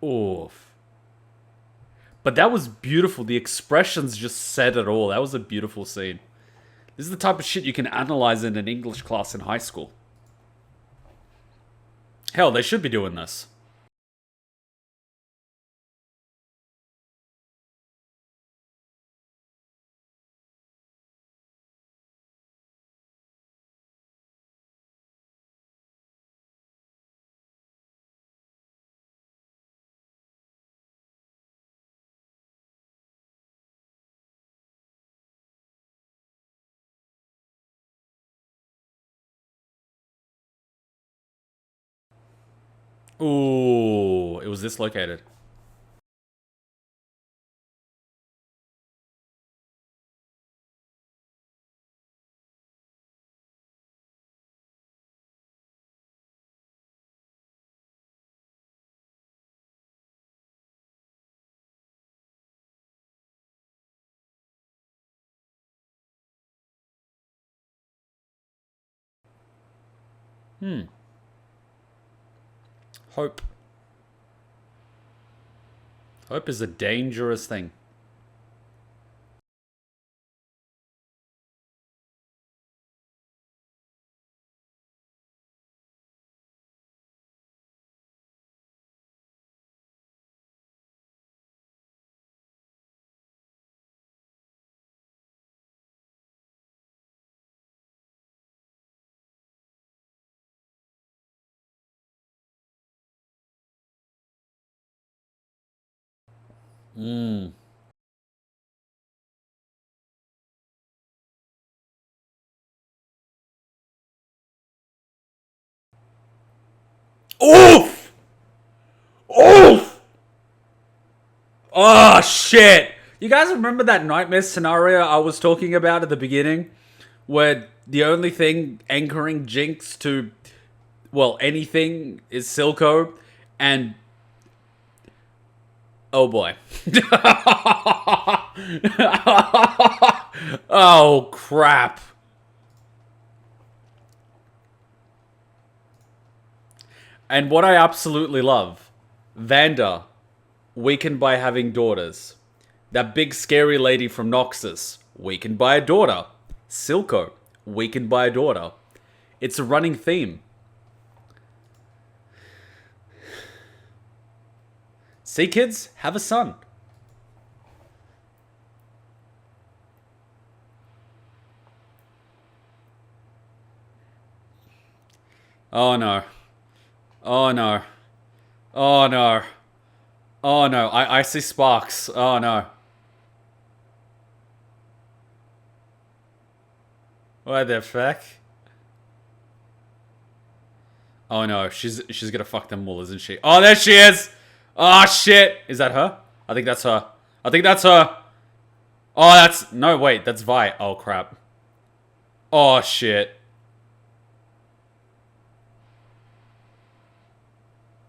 Oof. But that was beautiful. The expressions just said it all. That was a beautiful scene. This is the type of shit you can analyze in an English class in high school. Hell, they should be doing this. Ooh, it was dislocated. Hope. Hope is a dangerous thing. Oof! Oof! Oh, shit! You guys remember that nightmare scenario I was talking about at the beginning? Where the only thing anchoring Jinx to, well, anything is Silco, and oh boy. Oh crap. And what I absolutely love, Vanda, weakened by having daughters. That big scary lady from Noxus, weakened by a daughter. Silco, weakened by a daughter. It's a running theme. See, kids, have a son. Oh no. Oh no. Oh no. Oh no. I see sparks. Oh no. What the fuck? Oh no, she's gonna fuck them all, isn't she? Oh, there she is! Oh shit! Is that her? I think that's her. I think that's her. Oh, that's... No, wait, that's Vi. Oh crap. Oh shit.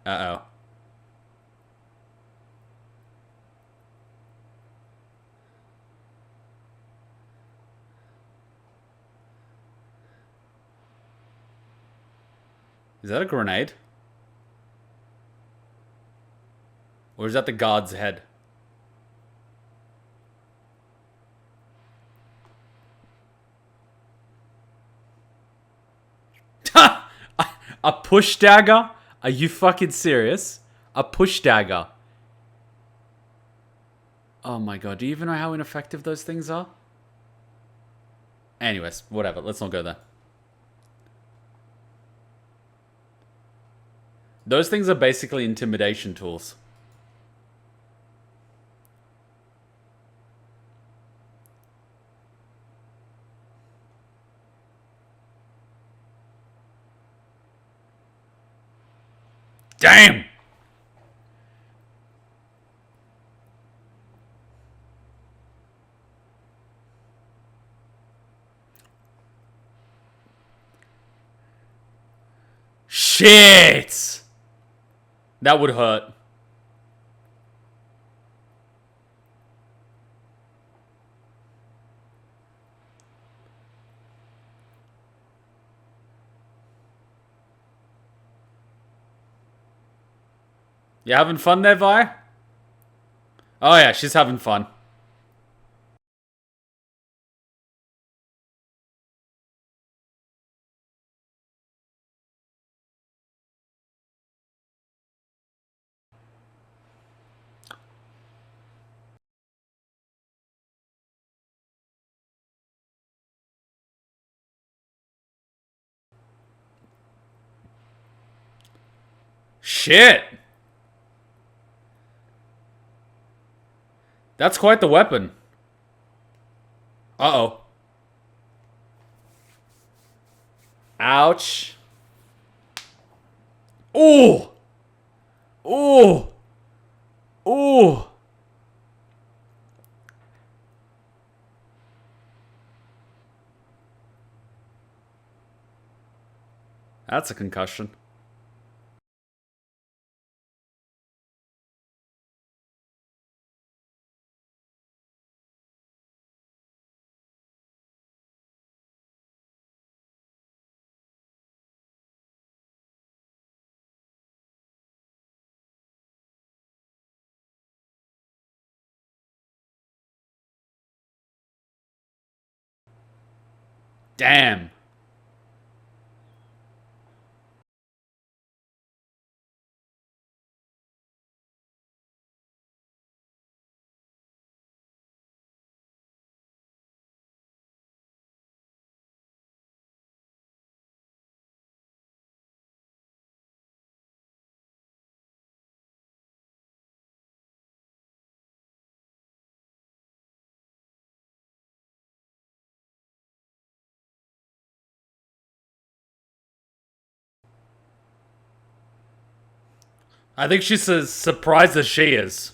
Uh-oh. Is that a grenade? Or is that the guard's head? A push dagger? Are you fucking serious? A push dagger. Oh my god, do you even know how ineffective those things are? Anyways, whatever, let's not go there. Those things are basically intimidation tools. Damn! Shit! That would hurt. You having fun there, Vi? Oh yeah, she's having fun. Shit! That's quite the weapon. Uh-oh. Ouch. Ooh! Ooh! Ooh! That's a concussion. Damn. I think she's as surprised as she is.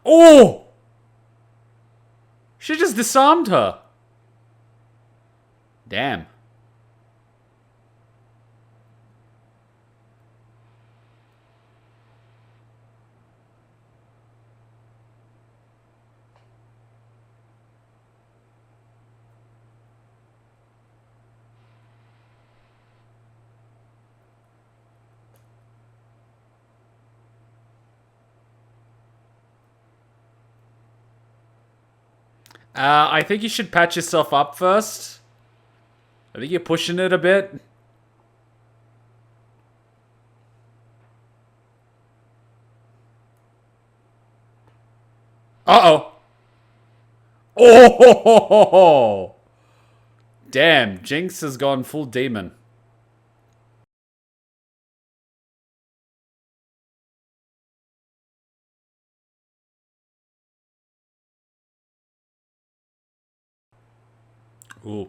Oh! She just disarmed her. Damn. I think you should patch yourself up first. I think you're pushing it a bit. Uh-oh. Oh! Damn, Jinx has gone full demon. Ooh.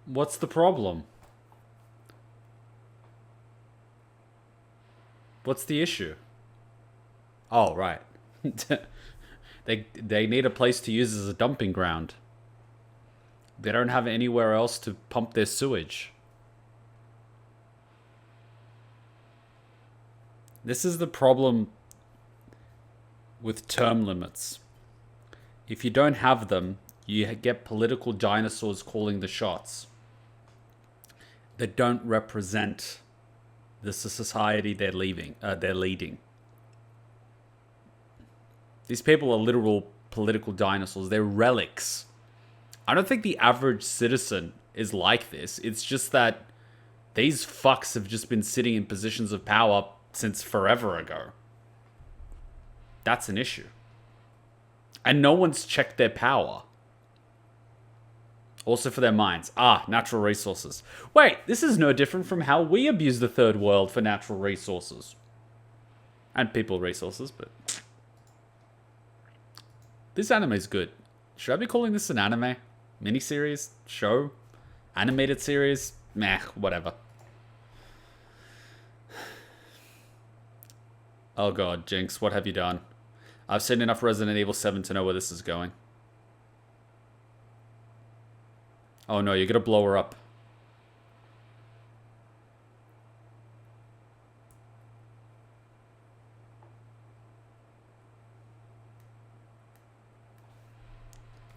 What's the problem? What's the issue? Oh, right. They need a place to use as a dumping ground. They don't have anywhere else to pump their sewage. This is the problem with term limits. If you don't have them, you get political dinosaurs calling the shots that don't represent the society they're leading. These people are literal political dinosaurs. They're relics. I don't think the average citizen is like this. It's just that these fucks have just been sitting in positions of power since forever ago. That's an issue. And no one's checked their power. Also for their minds. Natural resources. Wait, this is no different from how we abuse the third world for natural resources. And people resources, but... This anime is good. Should I be calling this an anime? Miniseries? Show? Animated series? Meh, whatever. Oh god, Jinx, what have you done? I've seen enough Resident Evil 7 to know where this is going. Oh no, you're gonna blow her up.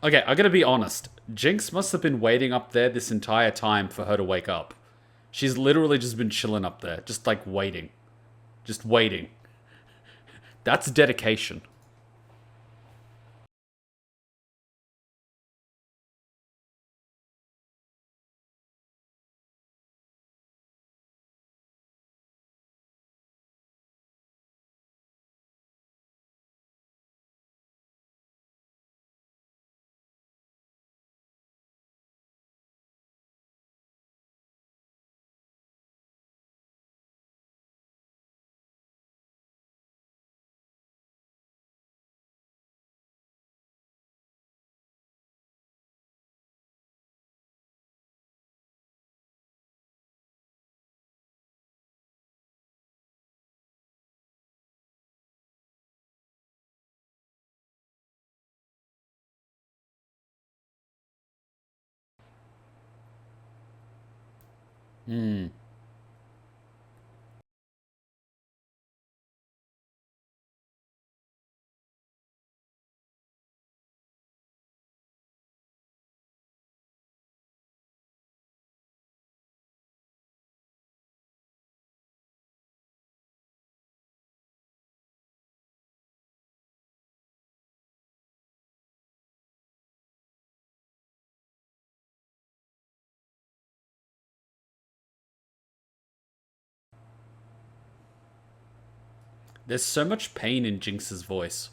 Okay, I gotta be honest. Jinx must have been waiting up there this entire time for her to wake up. She's literally just been chilling up there, just like waiting. Just waiting. That's dedication. There's so much pain in Jinx's voice.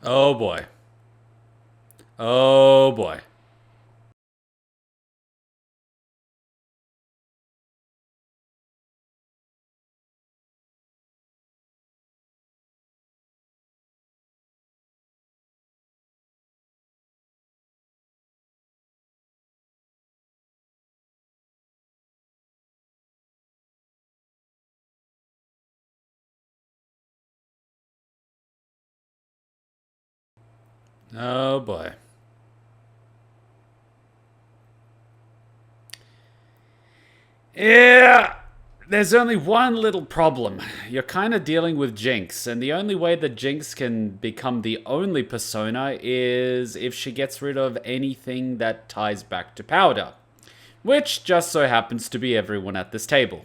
Oh boy. Oh boy. Oh boy. Yeah. There's only one little problem. You're kind of dealing with Jinx, and the only way that Jinx can become the only persona is if she gets rid of anything that ties back to Powder, which just so happens to be everyone at this table.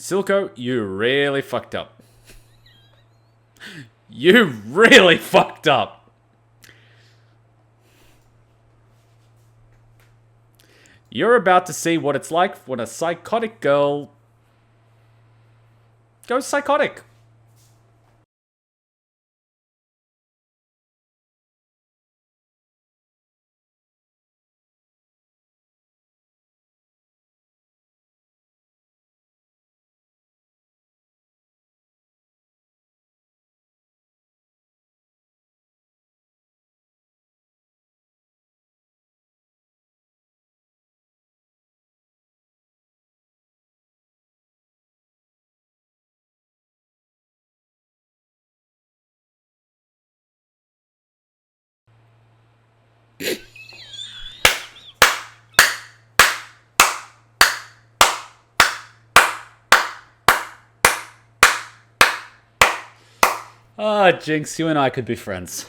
Silco, you really fucked up. You really fucked up. You're about to see what it's like when a psychotic girl goes psychotic. Ah, Jinx, you and I could be friends.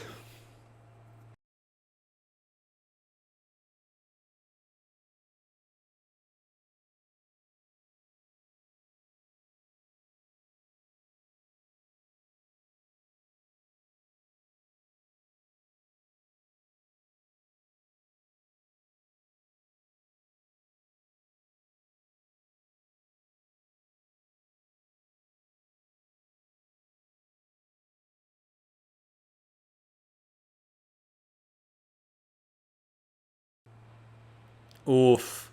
Oof.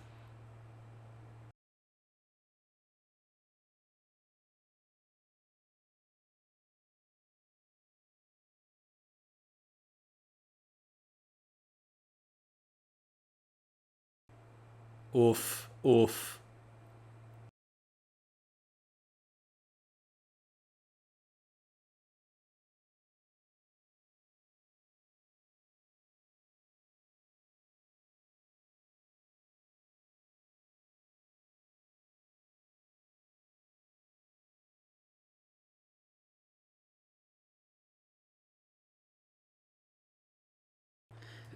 Oof. Oof.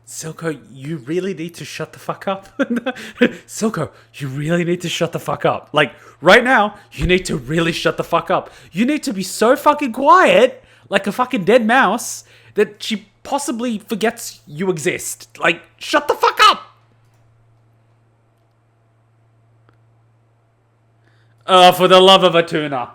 Silco, you really need to shut the fuck up. Silco, you really need to shut the fuck up. Like, right now, you need to really shut the fuck up. You need to be so fucking quiet, like a fucking dead mouse, that she possibly forgets you exist. Like, shut the fuck up! Oh, for the love of a tuna.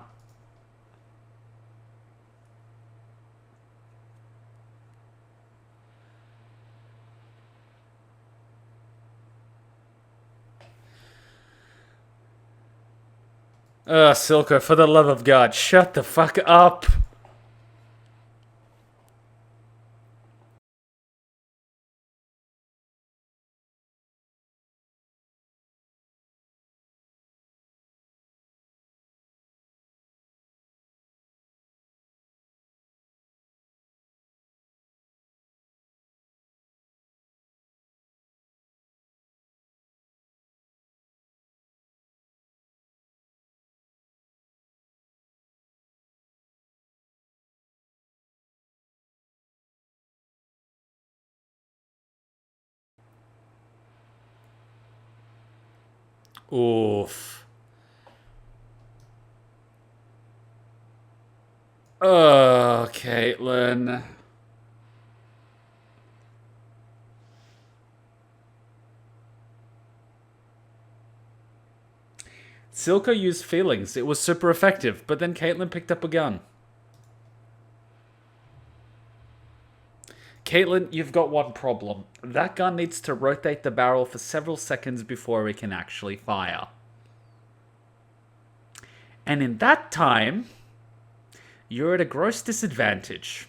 Silco, for the love of God, shut the fuck up. Oof. Oh, Caitlyn. Silco used feelings. It was super effective, but then Caitlyn picked up a gun. Caitlyn, you've got one problem. That gun needs to rotate the barrel for several seconds before it can actually fire. And in that time, you're at a gross disadvantage.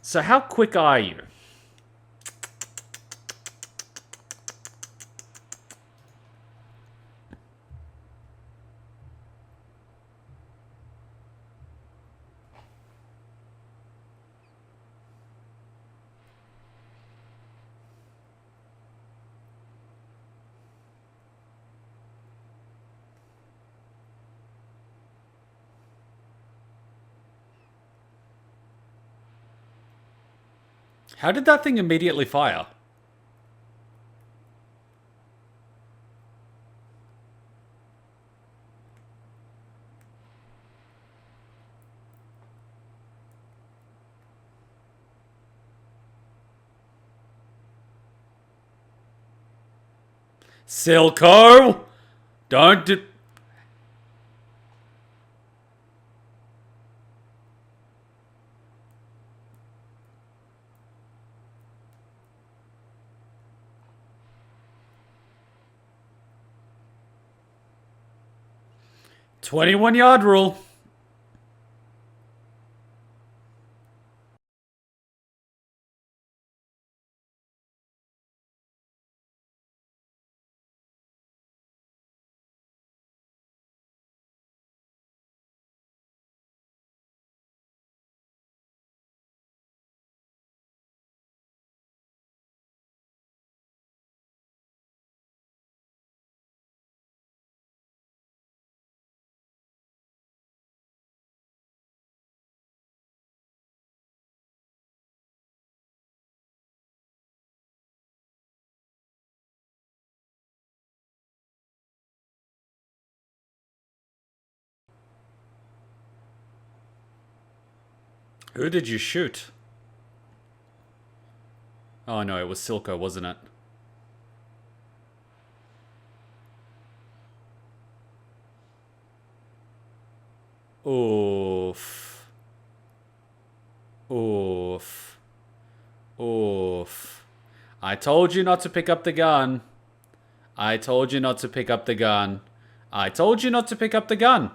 So how quick are you? How did that thing immediately fire? Silco! Don't do... 21-yard rule. Who did you shoot? Oh no, it was Silco, wasn't it? Oof. Oof. Oof. I told you not to pick up the gun. I told you not to pick up the gun. I told you not to pick up the gun.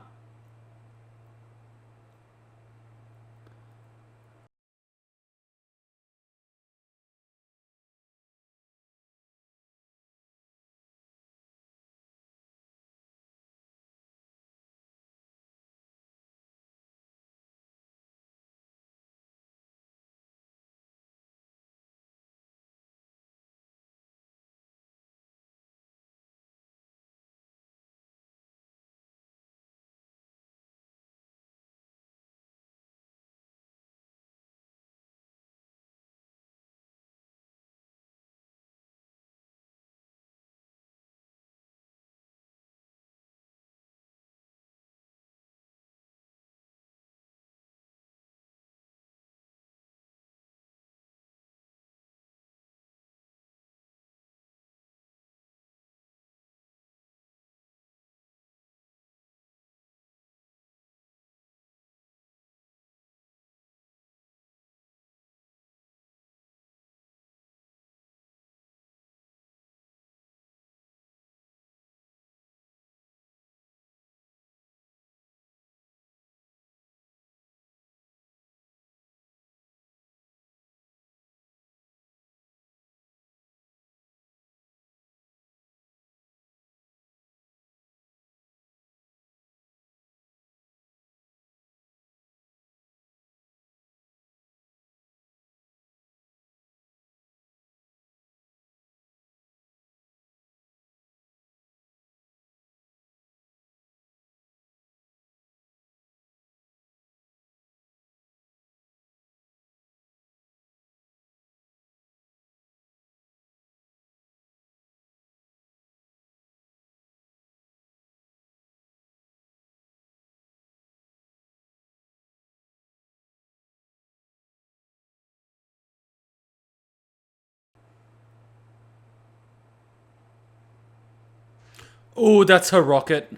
Oh, that's her rocket.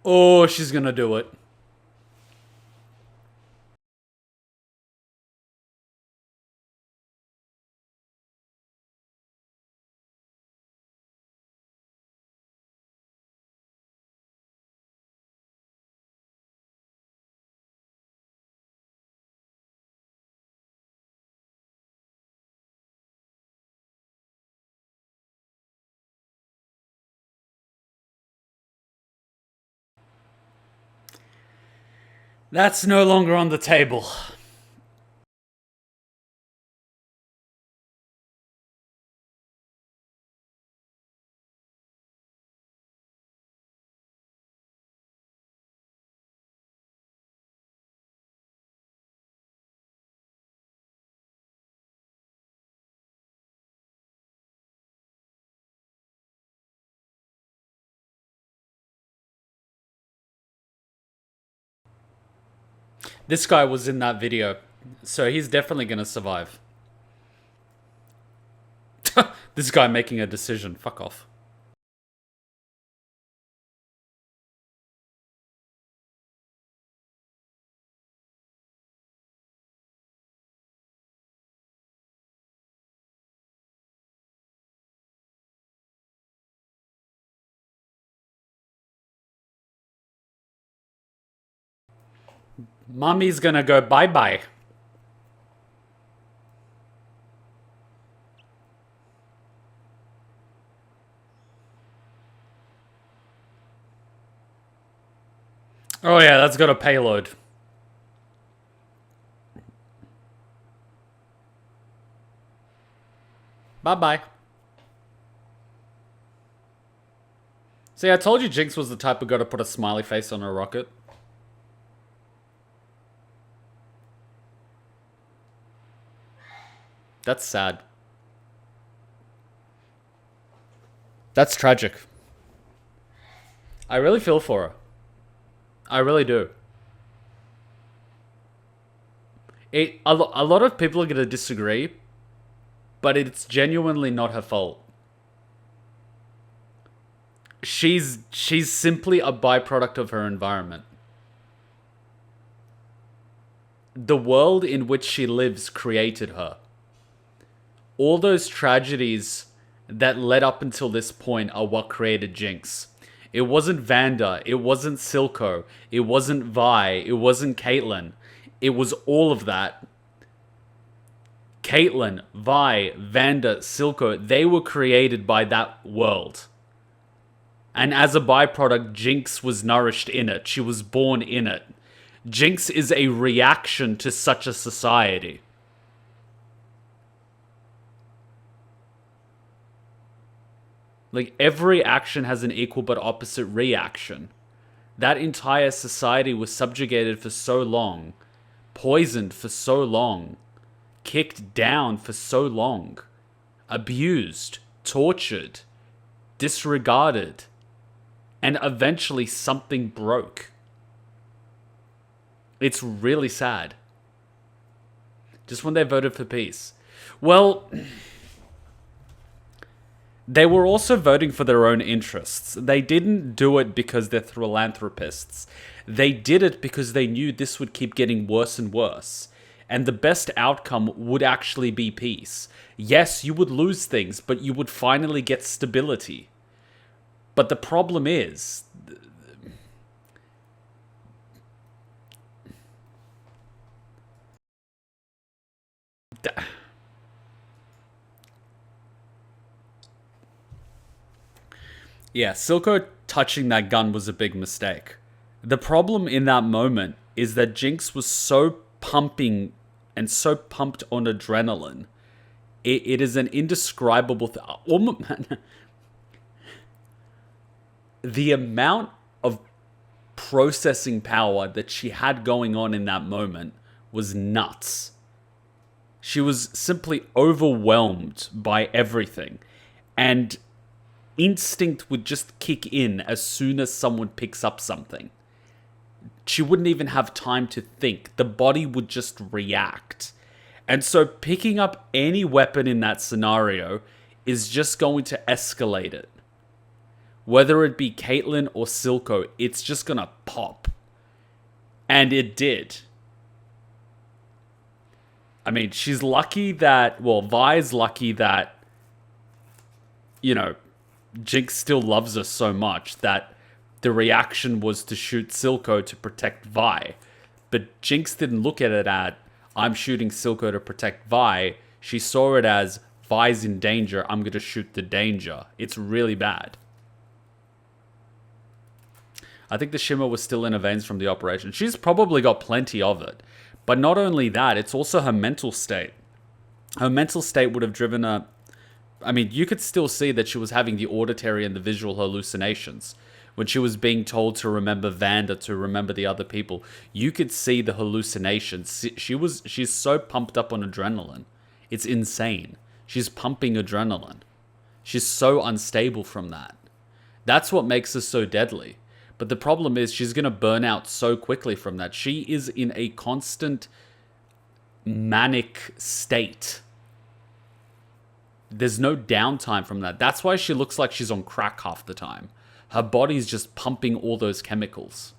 Oh, she's gonna do it. That's no longer on the table. This guy was in that video, so he's definitely gonna survive. This guy making a decision. Fuck off. Mommy's gonna go bye-bye. Oh yeah, that's got a payload. Bye-bye. See, I told you Jinx was the type of girl to put a smiley face on her rocket. That's sad. That's tragic. I really feel for her. I really do. A lot of people are going to disagree, but it's genuinely not her fault. She's simply a byproduct of her environment. The world in which she lives created her. All those tragedies that led up until this point are what created Jinx. It wasn't Vanda, it wasn't Silco, it wasn't Vi, it wasn't Caitlyn. It was all of that. Caitlyn, Vi, Vanda, Silco, they were created by that world. And as a byproduct, Jinx was nourished in it. She was born in it. Jinx is a reaction to such a society. Like, every action has an equal but opposite reaction. That entire society was subjugated for so long, poisoned for so long, kicked down for so long, abused, tortured, disregarded, and eventually something broke. It's really sad. Just when they voted for peace. Well, they were also voting for their own interests. They didn't do it because they're philanthropists. They did it because they knew this would keep getting worse and worse. And the best outcome would actually be peace. Yes, you would lose things, but you would finally get stability. But the problem is... Yeah, Silco touching that gun was a big mistake. The problem in that moment is that Jinx was so pumping and so pumped on adrenaline. It is an indescribable thing. The amount of processing power that she had going on in that moment was nuts. She was simply overwhelmed by everything. And instinct would just kick in as soon as someone picks up something. she wouldn't even have time to think. The body would just react. And so picking up any weapon in that scenario is just going to escalate it. Whether it be Caitlyn or Silco, it's just going to pop. And it did. I mean, she's lucky that... Well, Vi's lucky that, you know, Jinx still loves her so much that the reaction was to shoot Silco to protect Vi. But Jinx didn't look at it as, I'm shooting Silco to protect Vi. She saw it as, Vi's in danger, I'm going to shoot the danger. It's really bad. I think the shimmer was still in her veins from the operation. She's probably got plenty of it. But not only that, it's also her mental state. Her mental state would have driven her... I mean, you could still see that she was having the auditory and the visual hallucinations. When she was being told to remember Vanda, to remember the other people, you could see the hallucinations. She's so pumped up on adrenaline. It's insane. She's pumping adrenaline. She's so unstable from that. That's what makes her so deadly. But the problem is she's going to burn out so quickly from that. She is in a constant manic state. There's no downtime from that. That's why she looks like she's on crack half the time. Her body's just pumping all those chemicals.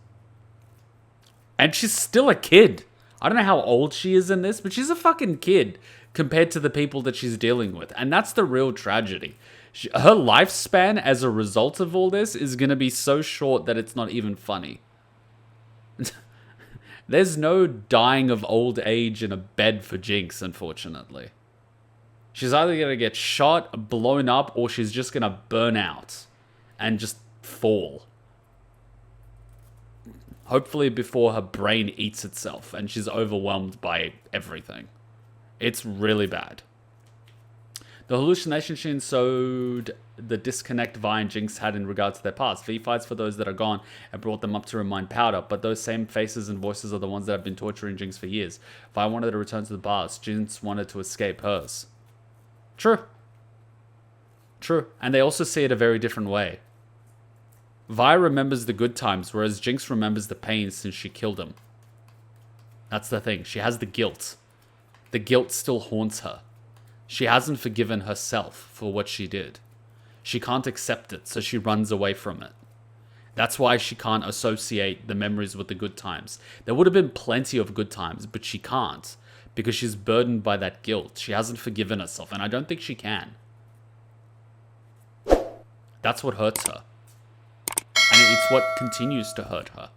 And she's still a kid. I don't know how old she is in this, but she's a fucking kid compared to the people that she's dealing with. And that's the real tragedy. Her lifespan as a result of all this is going to be so short that it's not even funny. There's no dying of old age in a bed for Jinx, unfortunately. She's either going to get shot, blown up, or she's just going to burn out and just fall. Hopefully before her brain eats itself and she's overwhelmed by everything. It's really bad. The hallucination she showed the disconnect Vi and Jinx had in regards to their past. V fights for those that are gone and brought them up to remind Powder, but those same faces and voices are the ones that have been torturing Jinx for years. Vi wanted to return to the past. Jinx wanted to escape hers. True. True. And they also see it a very different way. Vi remembers the good times, whereas Jinx remembers the pain since she killed him. That's the thing. She has the guilt. The guilt still haunts her. She hasn't forgiven herself for what she did. She can't accept it, so she runs away from it. That's why she can't associate the memories with the good times. There would have been plenty of good times, but she can't, because she's burdened by that guilt. She hasn't forgiven herself, and I don't think she can. That's what hurts her. And it's what continues to hurt her.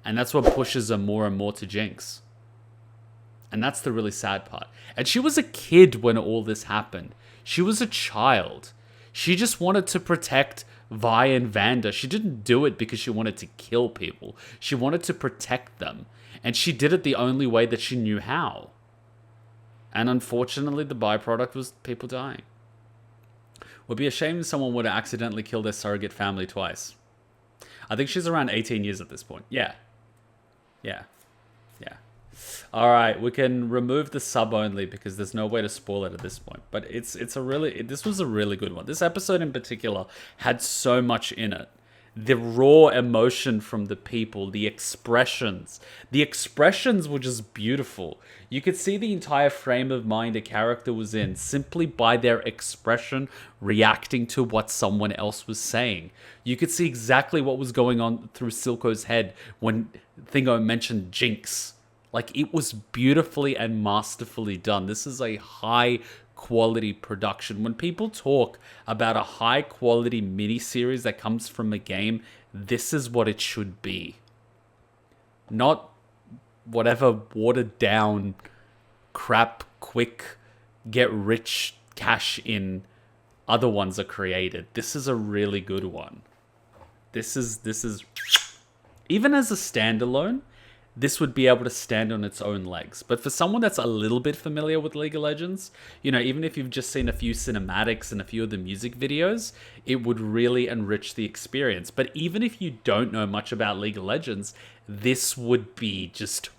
And that's what pushes her more and more to Jinx. And that's the really sad part. And she was a kid when all this happened. She was a child. She just wanted to protect Vi and Vanda. She didn't do it because she wanted to kill people. She wanted to protect them. And she did it the only way that she knew how. And unfortunately, the byproduct was people dying. Would be a shame if someone would have accidentally killed their surrogate family twice. I think she's around 18 years at this point. Yeah. Alright, we can remove the sub only because there's no way to spoil it at this point. But this was a really good one. This episode in particular had so much in it. The raw emotion from the people, the expressions. The expressions were just beautiful. You could see the entire frame of mind a character was in simply by their expression reacting to what someone else was saying. You could see exactly what was going on through Silco's head when Thingo mentioned Jinx. Like, it was beautifully and masterfully done. This is a high quality production. When people talk about a high quality miniseries that comes from a game, this is what it should be. Not whatever watered down crap, quick, get rich, cash in other ones are created. This is a really good one. This is even as a standalone, this would be able to stand on its own legs. But for someone that's a little bit familiar with League of Legends, you know, even if you've just seen a few cinematics and a few of the music videos, it would really enrich the experience. But even if you don't know much about League of Legends, this would be just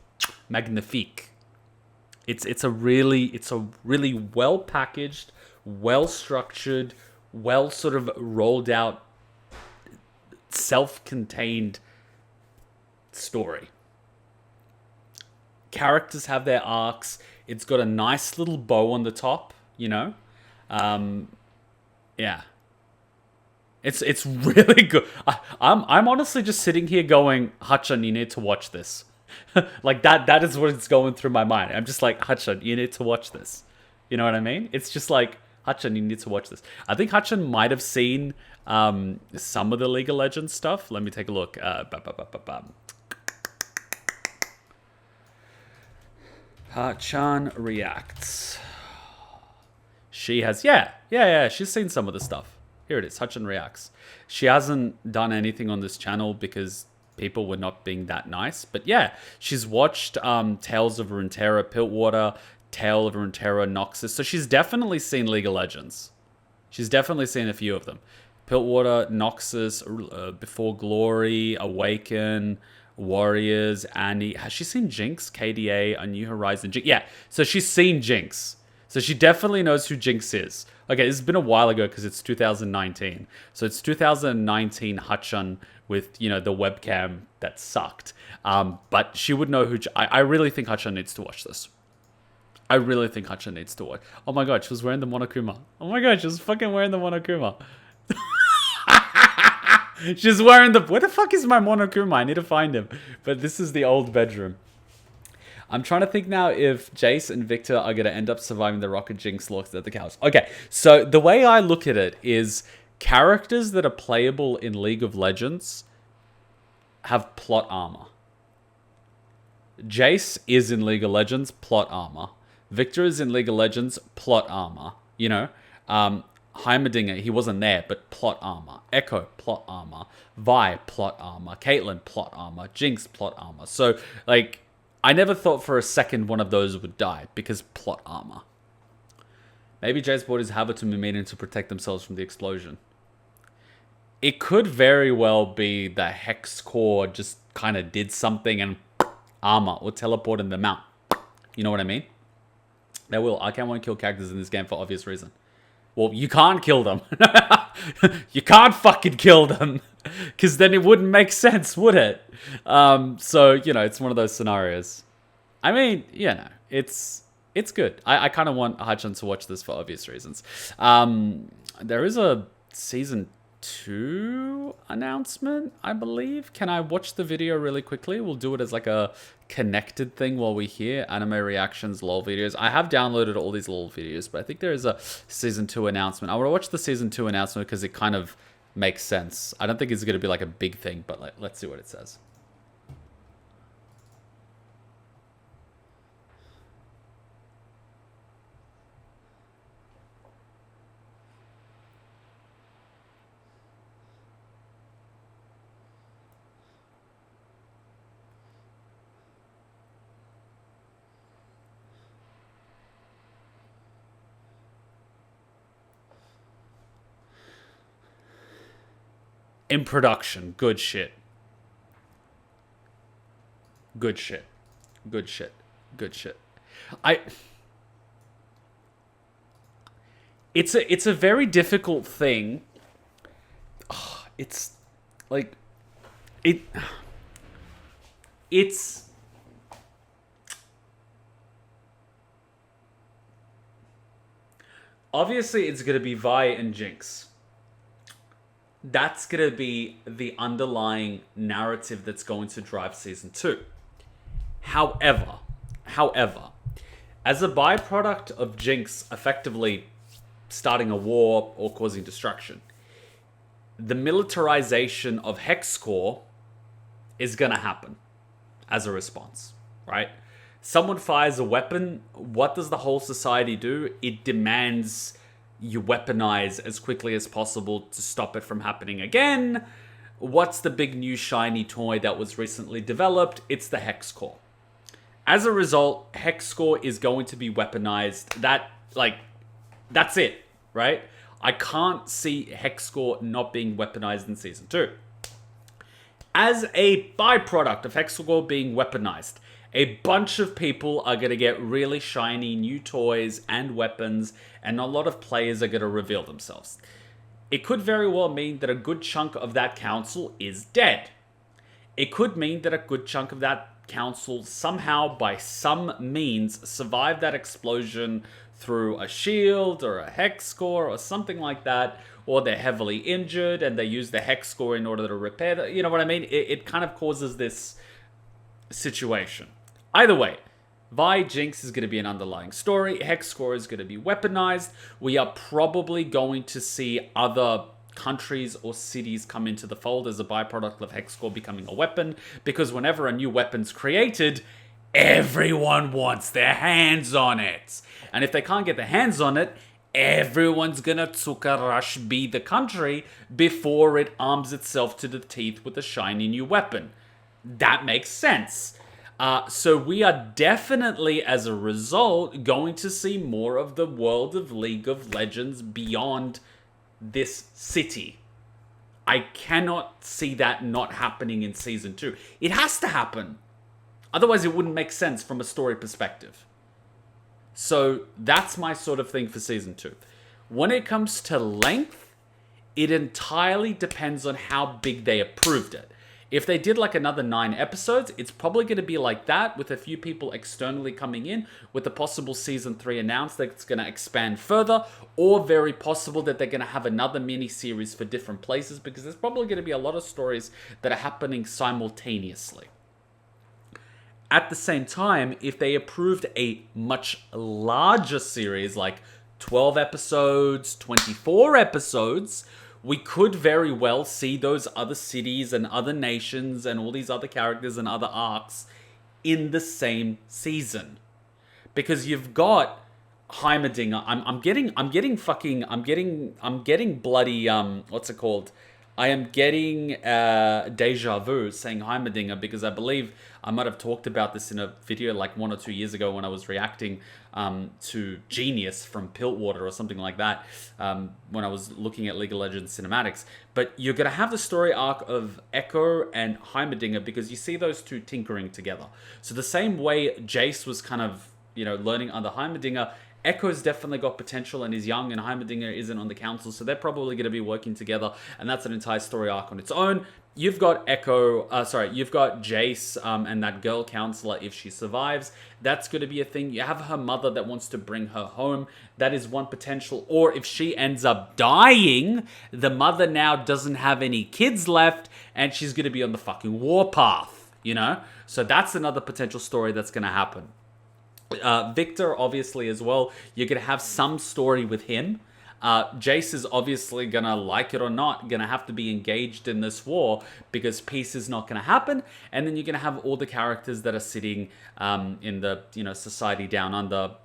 magnifique. It's a really well packaged, well structured, well sort of rolled out, self-contained story. Characters have their arcs. It's got a nice little bow on the top, you know? Yeah. It's really good. I'm honestly just sitting here going, Hachan, you need to watch this. Like that is what it's going through my mind. I'm just like, Hachan, you need to watch this. You know what I mean? It's just like, Hachan, you need to watch this. I think Hachan might have seen some of the League of Legends stuff. Let me take a look. Hachan reacts. She has, yeah. She's seen some of the stuff. Here it is. Hachan reacts. She hasn't done anything on this channel because people were not being that nice. But yeah, she's watched Tales of Runeterra, Piltwater, Tale of Runeterra, Noxus. So she's definitely seen League of Legends. She's definitely seen a few of them. Piltwater, Noxus, Before Glory, Awaken, Warriors, Annie. Has she seen Jinx? KDA, A New Horizon, Jinx. Yeah, so she's seen Jinx. So she definitely knows who Jinx is. Okay, this has been a while ago because it's 2019. So it's 2019 Hachan with, you know, the webcam that sucked. But she would know who... I really think Hachan needs to watch this. I really think Hachan needs to watch. Oh my god, she was wearing the Monokuma. Oh my god, she was fucking wearing the Monokuma. She's wearing the... Where the fuck is my Monokuma? I need to find him. But this is the old bedroom. I'm trying to think now if Jace and Victor are going to end up surviving the Rocket Jinx looks at the couch. Okay, so the way I look at it is characters that are playable in League of Legends have plot armor. Jace is in League of Legends, plot armor. Victor is in League of Legends, plot armor. You know, Heimerdinger, he wasn't there, but plot armor. Echo, plot armor. Vi, plot armor. Caitlyn, plot armor. Jinx, plot armor. So, like... I never thought for a second one of those would die because plot armor. Maybe Jace bought his habit to Mimina to protect themselves from the explosion. It could very well be the Hex Core just kind of did something and armor or teleported them out. You know what I mean? They will. I can't want to kill characters in this game for obvious reason. Well, you can't kill them. You can't fucking kill them. Because then it wouldn't make sense, would it? So, you know, it's one of those scenarios. I mean, you know, it's good. I kind of want Hachan to watch this for obvious reasons. There is a Season 2 announcement, I believe. Can I watch the video really quickly? We'll do it as like a connected thing while we hear anime reactions, lol videos. I have downloaded all these lol videos, but I think there is a Season 2 announcement. I want to watch the Season 2 announcement because it kind of makes sense. I don't think it's going to be like a big thing, but let's see what it says. In production, good shit. Good shit. Good shit. Good shit. It's a very difficult thing. It's like it's obviously it's gonna be Vi and Jinx. That's going to be the underlying narrative that's going to drive Season 2. However, as a byproduct of Jinx effectively starting a war or causing destruction, the militarization of Hex Core is going to happen as a response, right? Someone fires a weapon, what does the whole society do? It demands you weaponize as quickly as possible to stop it from happening again. What's the big new shiny toy that was recently developed? It's the Hex Core. As a result, Hex Core is going to be weaponized. That's it, right? I can't see Hex Core not being weaponized in Season 2. As a byproduct of Hex Core being weaponized, a bunch of people are going to get really shiny new toys and weapons, and a lot of players are going to reveal themselves. It could very well mean that a good chunk of that council is dead. it could mean that a good chunk of that council somehow, by some means, survived that explosion through a shield or a hex score or something like that, or they're heavily injured and they use the hex score in order to repair the, you know what I mean? It kind of causes this situation. Either way, Vi Jinx is going to be an underlying story. Hex score is going to be weaponized. We are probably going to see other countries or cities come into the fold as a byproduct of hex score becoming a weapon, because whenever a new weapon's created, everyone wants their hands on it. And if they can't get their hands on it, everyone's gonna Tsuka Rush be the country before it arms itself to the teeth with a shiny new weapon. That makes sense. So we are definitely, as a result, going to see more of the world of League of Legends beyond this city. I cannot see that not happening in Season 2. It has to happen. Otherwise, it wouldn't make sense from a story perspective. So that's my sort of thing for Season 2. When it comes to length, it entirely depends on how big they approved it. If they did like another 9 episodes, it's probably going to be like that, with a few people externally coming in, with the possible Season 3 announced that it's going to expand further, or very possible that they're going to have another mini-series for different places, because there's probably going to be a lot of stories that are happening simultaneously. At the same time, if they approved a much larger series, like 12 episodes, 24 episodes, we could very well see those other cities and other nations and all these other characters and other arcs in the same season. Because you've got Heimerdinger. I'm getting bloody, what's it called? I am getting deja vu saying Heimerdinger, because I believe I might have talked about this in a video like 1 or 2 years ago when I was reacting to Genius from Piltwater or something like that, when I was looking at League of Legends cinematics. But you're going to have the story arc of Echo and Heimerdinger, because you see those two tinkering together. So the same way Jace was kind of, learning under Heimerdinger, Echo's definitely got potential and is young, and Heimerdinger isn't on the council, so they're probably going to be working together, and that's an entire story arc on its own. You've got you've got Jace and that girl counselor, if she survives. That's going to be a thing. You have her mother that wants to bring her home. That is one potential. Or if she ends up dying, the mother now doesn't have any kids left, and she's going to be on the fucking warpath, So that's another potential story that's going to happen. Victor, obviously, as well, you're going to have some story with him. Jace is obviously going to, like it or not, going to have to be engaged in this war, because peace is not going to happen. And then you're going to have all the characters that are sitting in the, society down under,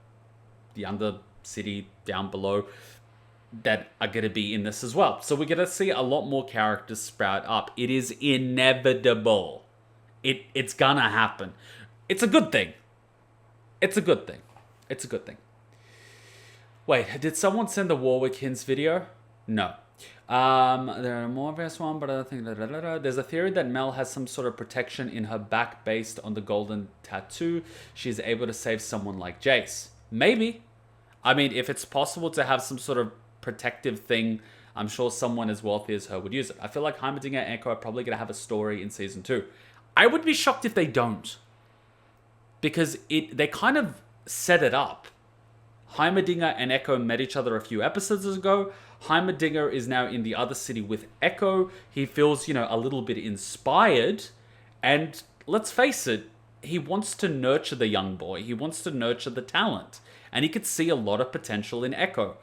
the under city down below, that are going to be in this as well. So we're going to see a lot more characters sprout up. It is inevitable. It's going to happen. It's a good thing. It's a good thing. It's a good thing. Wait, did someone send the Warwick Hints video? No. There are more verse one, but I think there's a theory that Mel has some sort of protection in her back based on the golden tattoo. She's able to save someone like Jace. Maybe. I mean, if it's possible to have some sort of protective thing, I'm sure someone as wealthy as her would use it. I feel like Heimerdinger and Echo are probably going to have a story in Season 2. I would be shocked if they don't. Because they kind of set it up. Heimerdinger and Echo met each other a few episodes ago. Heimerdinger is now in the other city with Echo. He feels, a little bit inspired. And let's face it, he wants to nurture the young boy. He wants to nurture the talent. And he could see a lot of potential in Echo.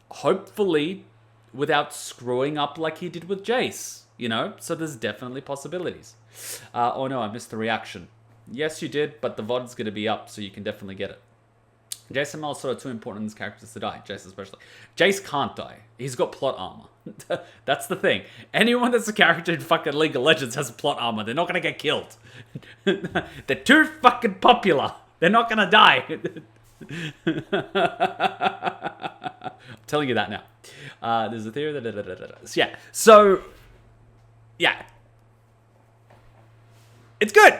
Hopefully, without screwing up like he did with Jace. So there's definitely possibilities. Oh no, I missed the reaction. Yes, you did, but the VOD's going to be up, so you can definitely get it. Jace and Mel are sort of too important as characters to die. Jace especially. Jace can't die. He's got plot armor. That's the thing. Anyone that's a character in fucking League of Legends has plot armor. They're not going to get killed. They're too fucking popular. They're not going to die. I'm telling you that now. There's a theory that... Yeah. So, yeah. It's good.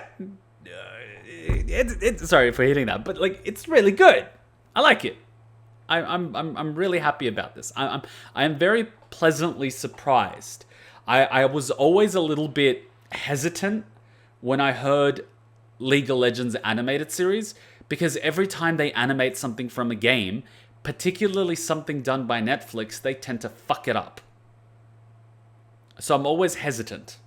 Sorry for hitting that, but it's really good. I like it. I'm really happy about this. I am very pleasantly surprised. I was always a little bit hesitant when I heard League of Legends animated series, because every time they animate something from a game, particularly something done by Netflix, they tend to fuck it up. So I'm always hesitant.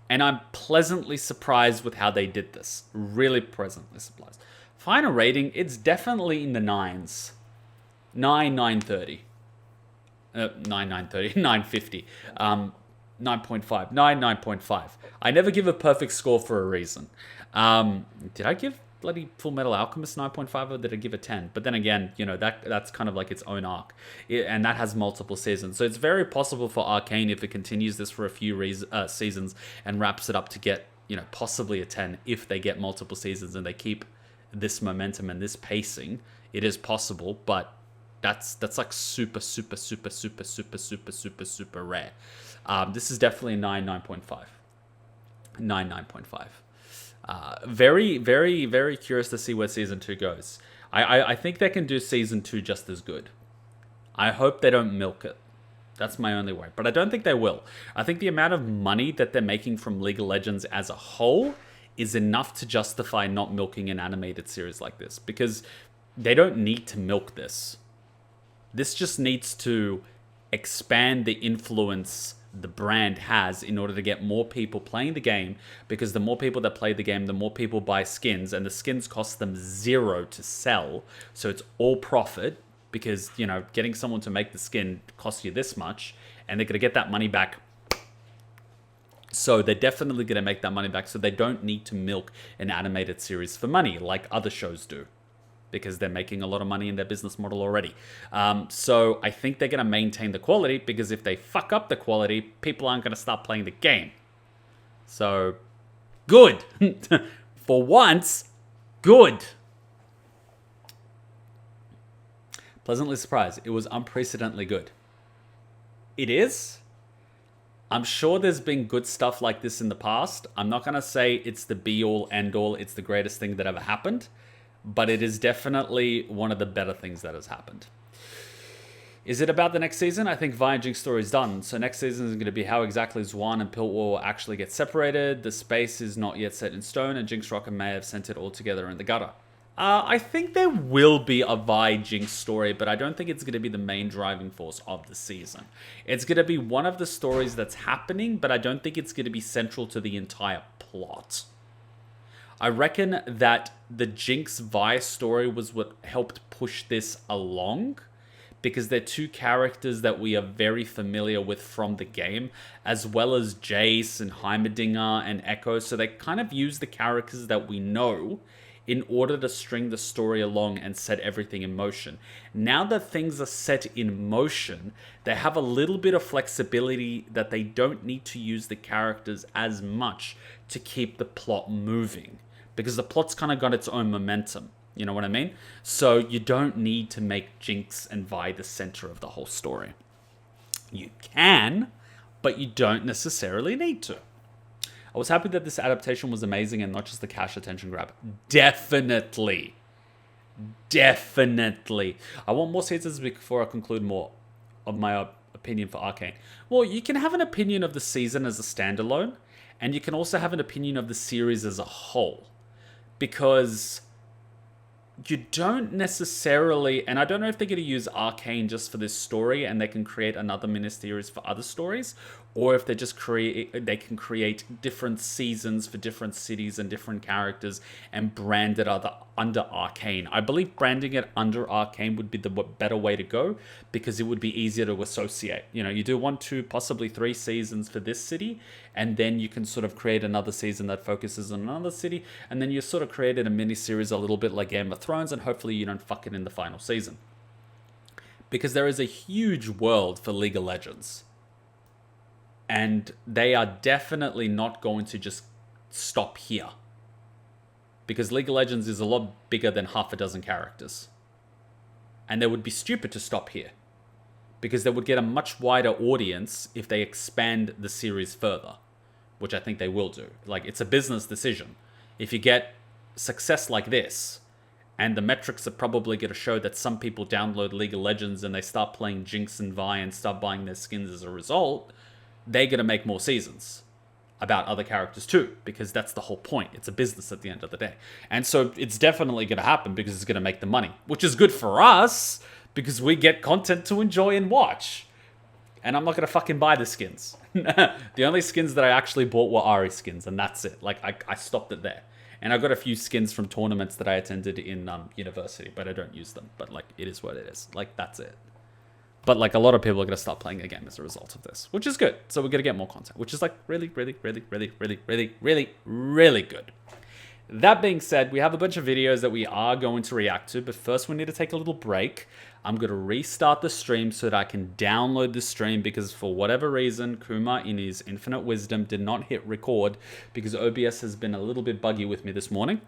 And I'm pleasantly surprised with how they did this. Really pleasantly surprised. Final rating, it's definitely in the 9s. 9.30. 9.50. 9.5. 9.5. I never give a perfect score for a reason. Did I give bloody Full Metal Alchemist 9.5 or did I give it 10? But then again, that's kind of like its own arc. And that has multiple seasons. So it's very possible for Arcane, if it continues this for a few seasons and wraps it up to get, possibly a 10 if they get multiple seasons and they keep this momentum and this pacing. It is possible, but that's like super, super, super, super, super, super, super, super rare. This is definitely a 9.5. 9.5. Very, very, very curious to see where Season 2 goes. I think they can do Season 2 just as good. I hope they don't milk it. That's my only worry. But I don't think they will. I think the amount of money that they're making from League of Legends as a whole is enough to justify not milking an animated series like this. Because they don't need to milk this. This just needs to expand the influence the brand has in order to get more people playing the game, because the more people that play the game, the more people buy skins, and the skins cost them 0 to sell. So it's all profit, because, getting someone to make the skin costs you this much, and they're going to get that money back. So they're definitely going to make that money back, so they don't need to milk an animated series for money like other shows do, because they're making a lot of money in their business model already. So I think they're going to maintain the quality, because if they fuck up the quality, people aren't going to start playing the game. So, good. For once, good. Pleasantly surprised. It was unprecedentedly good. It is. I'm sure there's been good stuff like this in the past. I'm not going to say it's the be-all, end-all, it's the greatest thing that ever happened. But it is definitely one of the better things that has happened. Is it about the next season? I think Vi and Jinx story is done. So next season is going to be how exactly Zwan and Piltwall will actually get separated. The space is not yet set in stone, and Jinx Rocket may have sent it all together in the gutter. I think there will be a Vi Jinx story, but I don't think it's going to be the main driving force of the season. It's going to be one of the stories that's happening, but I don't think it's going to be central to the entire plot. I reckon that the Jinx Vi story was what helped push this along, because they're two characters that we are very familiar with from the game, as well as Jace and Heimerdinger and Echo. So they kind of use the characters that we know in order to string the story along and set everything in motion. Now that things are set in motion, they have a little bit of flexibility that they don't need to use the characters as much to keep the plot moving, because the plot's kind of got its own momentum. You know what I mean? So you don't need to make Jinx and Vi the center of the whole story. You can, but you don't necessarily need to. I was happy that this adaptation was amazing and not just the cash attention grab. Definitely. Definitely. I want more seasons before I conclude more of my opinion for Arcane. Well, you can have an opinion of the season as a standalone, and you can also have an opinion of the series as a whole. Because you don't necessarily, and I don't know if they're going to use Arcane just for this story and they can create another mini-series for other stories, or if they just they can create different seasons for different cities and different characters and brand it under Arcane. I believe branding it under Arcane would be the better way to go, because it would be easier to associate. You do 1, 2, possibly 3 seasons for this city, and then you can sort of create another season that focuses on another city, and then you sort of created a mini-series a little bit like Game of Thrones, and hopefully you don't fuck it in the final season. Because there is a huge world for League of Legends. And they are definitely not going to just stop here. Because League of Legends is a lot bigger than half a dozen characters. And they would be stupid to stop here, because they would get a much wider audience if they expand the series further, which I think they will do. Like, it's a business decision. If you get success like this, and the metrics are probably going to show that some people download League of Legends and they start playing Jinx and Vi and start buying their skins as a result, they're going to make more seasons. about other characters too, because that's the whole point. It's a business at the end of the day. And so it's definitely going to happen because it's going to make the money, which is good for us because we get content to enjoy and watch. And I'm not going to fucking buy the skins. The only skins that I actually bought were Ari skins, and that's it. Like, I stopped it there. And I got a few skins from tournaments that I attended in university, but I don't use them. But, like, it is what it is. Like, that's it. But, like, a lot of people are going to start playing the game as a result of this, which is good. So we're going to get more content, which is, like, really, really, really, really, really, really, really, really good. That being said, we have a bunch of videos that we are going to react to, but first we need to take a little break. I'm going to restart the stream so that I can download the stream because for whatever reason, Kuma, in his infinite wisdom, did not hit record because OBS has been a little bit buggy with me this morning.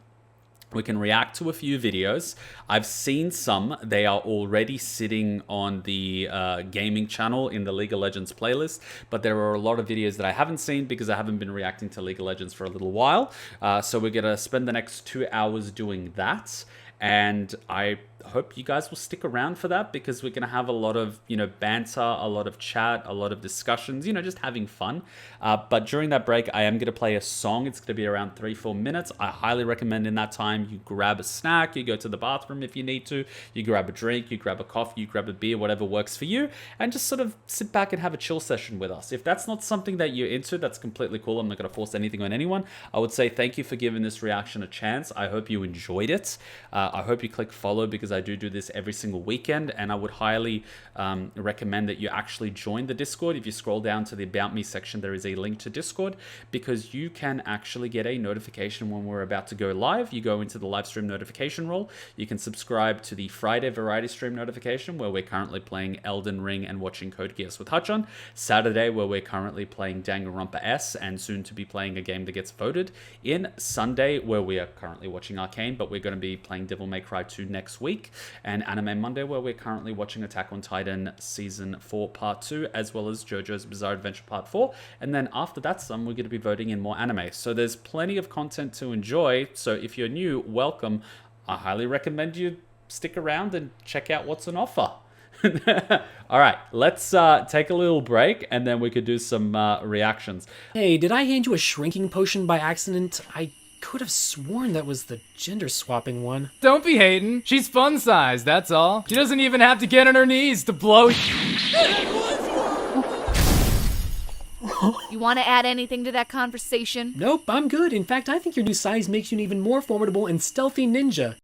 We can react to a few videos. I've seen some. They are already sitting on the gaming channel in the League of Legends playlist, but there are a lot of videos that I haven't seen because I haven't been reacting to League of Legends for a little while. So we're going to spend the next 2 hours doing that. And I hope you guys will stick around for that because we're going to have a lot of, banter, a lot of chat, a lot of discussions, just having fun. But during that break, I am going to play a song. It's going to be around 3-4 minutes. I highly recommend in that time you grab a snack, you go to the bathroom if you need to, you grab a drink, you grab a coffee, you grab a beer, whatever works for you, and just sort of sit back and have a chill session with us. If that's not something that you're into, that's completely cool. I'm not going to force anything on anyone. I would say thank you for giving this reaction a chance. I hope you enjoyed it. I hope you click follow because I do this every single weekend, and I would highly recommend that you actually join the Discord. If you scroll down to the About Me section, there is a link to Discord because you can actually get a notification when we're about to go live. You go into the live stream notification role. You can subscribe to the Friday variety stream notification where we're currently playing Elden Ring and watching Code Geass with Hutch on. Saturday where we're currently playing Danganronpa S and soon to be playing a game that gets voted in. Sunday where we are currently watching Arcane, but we're going to be playing Devil May Cry 2 next week. And Anime Monday, where we're currently watching Attack on Titan Season 4 Part 2, as well as JoJo's Bizarre Adventure Part 4. And then after that, we're going to be voting in more anime. So there's plenty of content to enjoy. So if you're new, welcome. I highly recommend you stick around and check out what's on offer. All right, let's take a little break, and then we could do some reactions. Hey, did I hand you a shrinking potion by accident? I could have sworn that was the gender swapping one. Don't be hating. She's fun size, that's all. She doesn't even have to get on her knees to blow. You want to add anything to that conversation? Nope, I'm good. In fact, I think your new size makes you an even more formidable and stealthy ninja.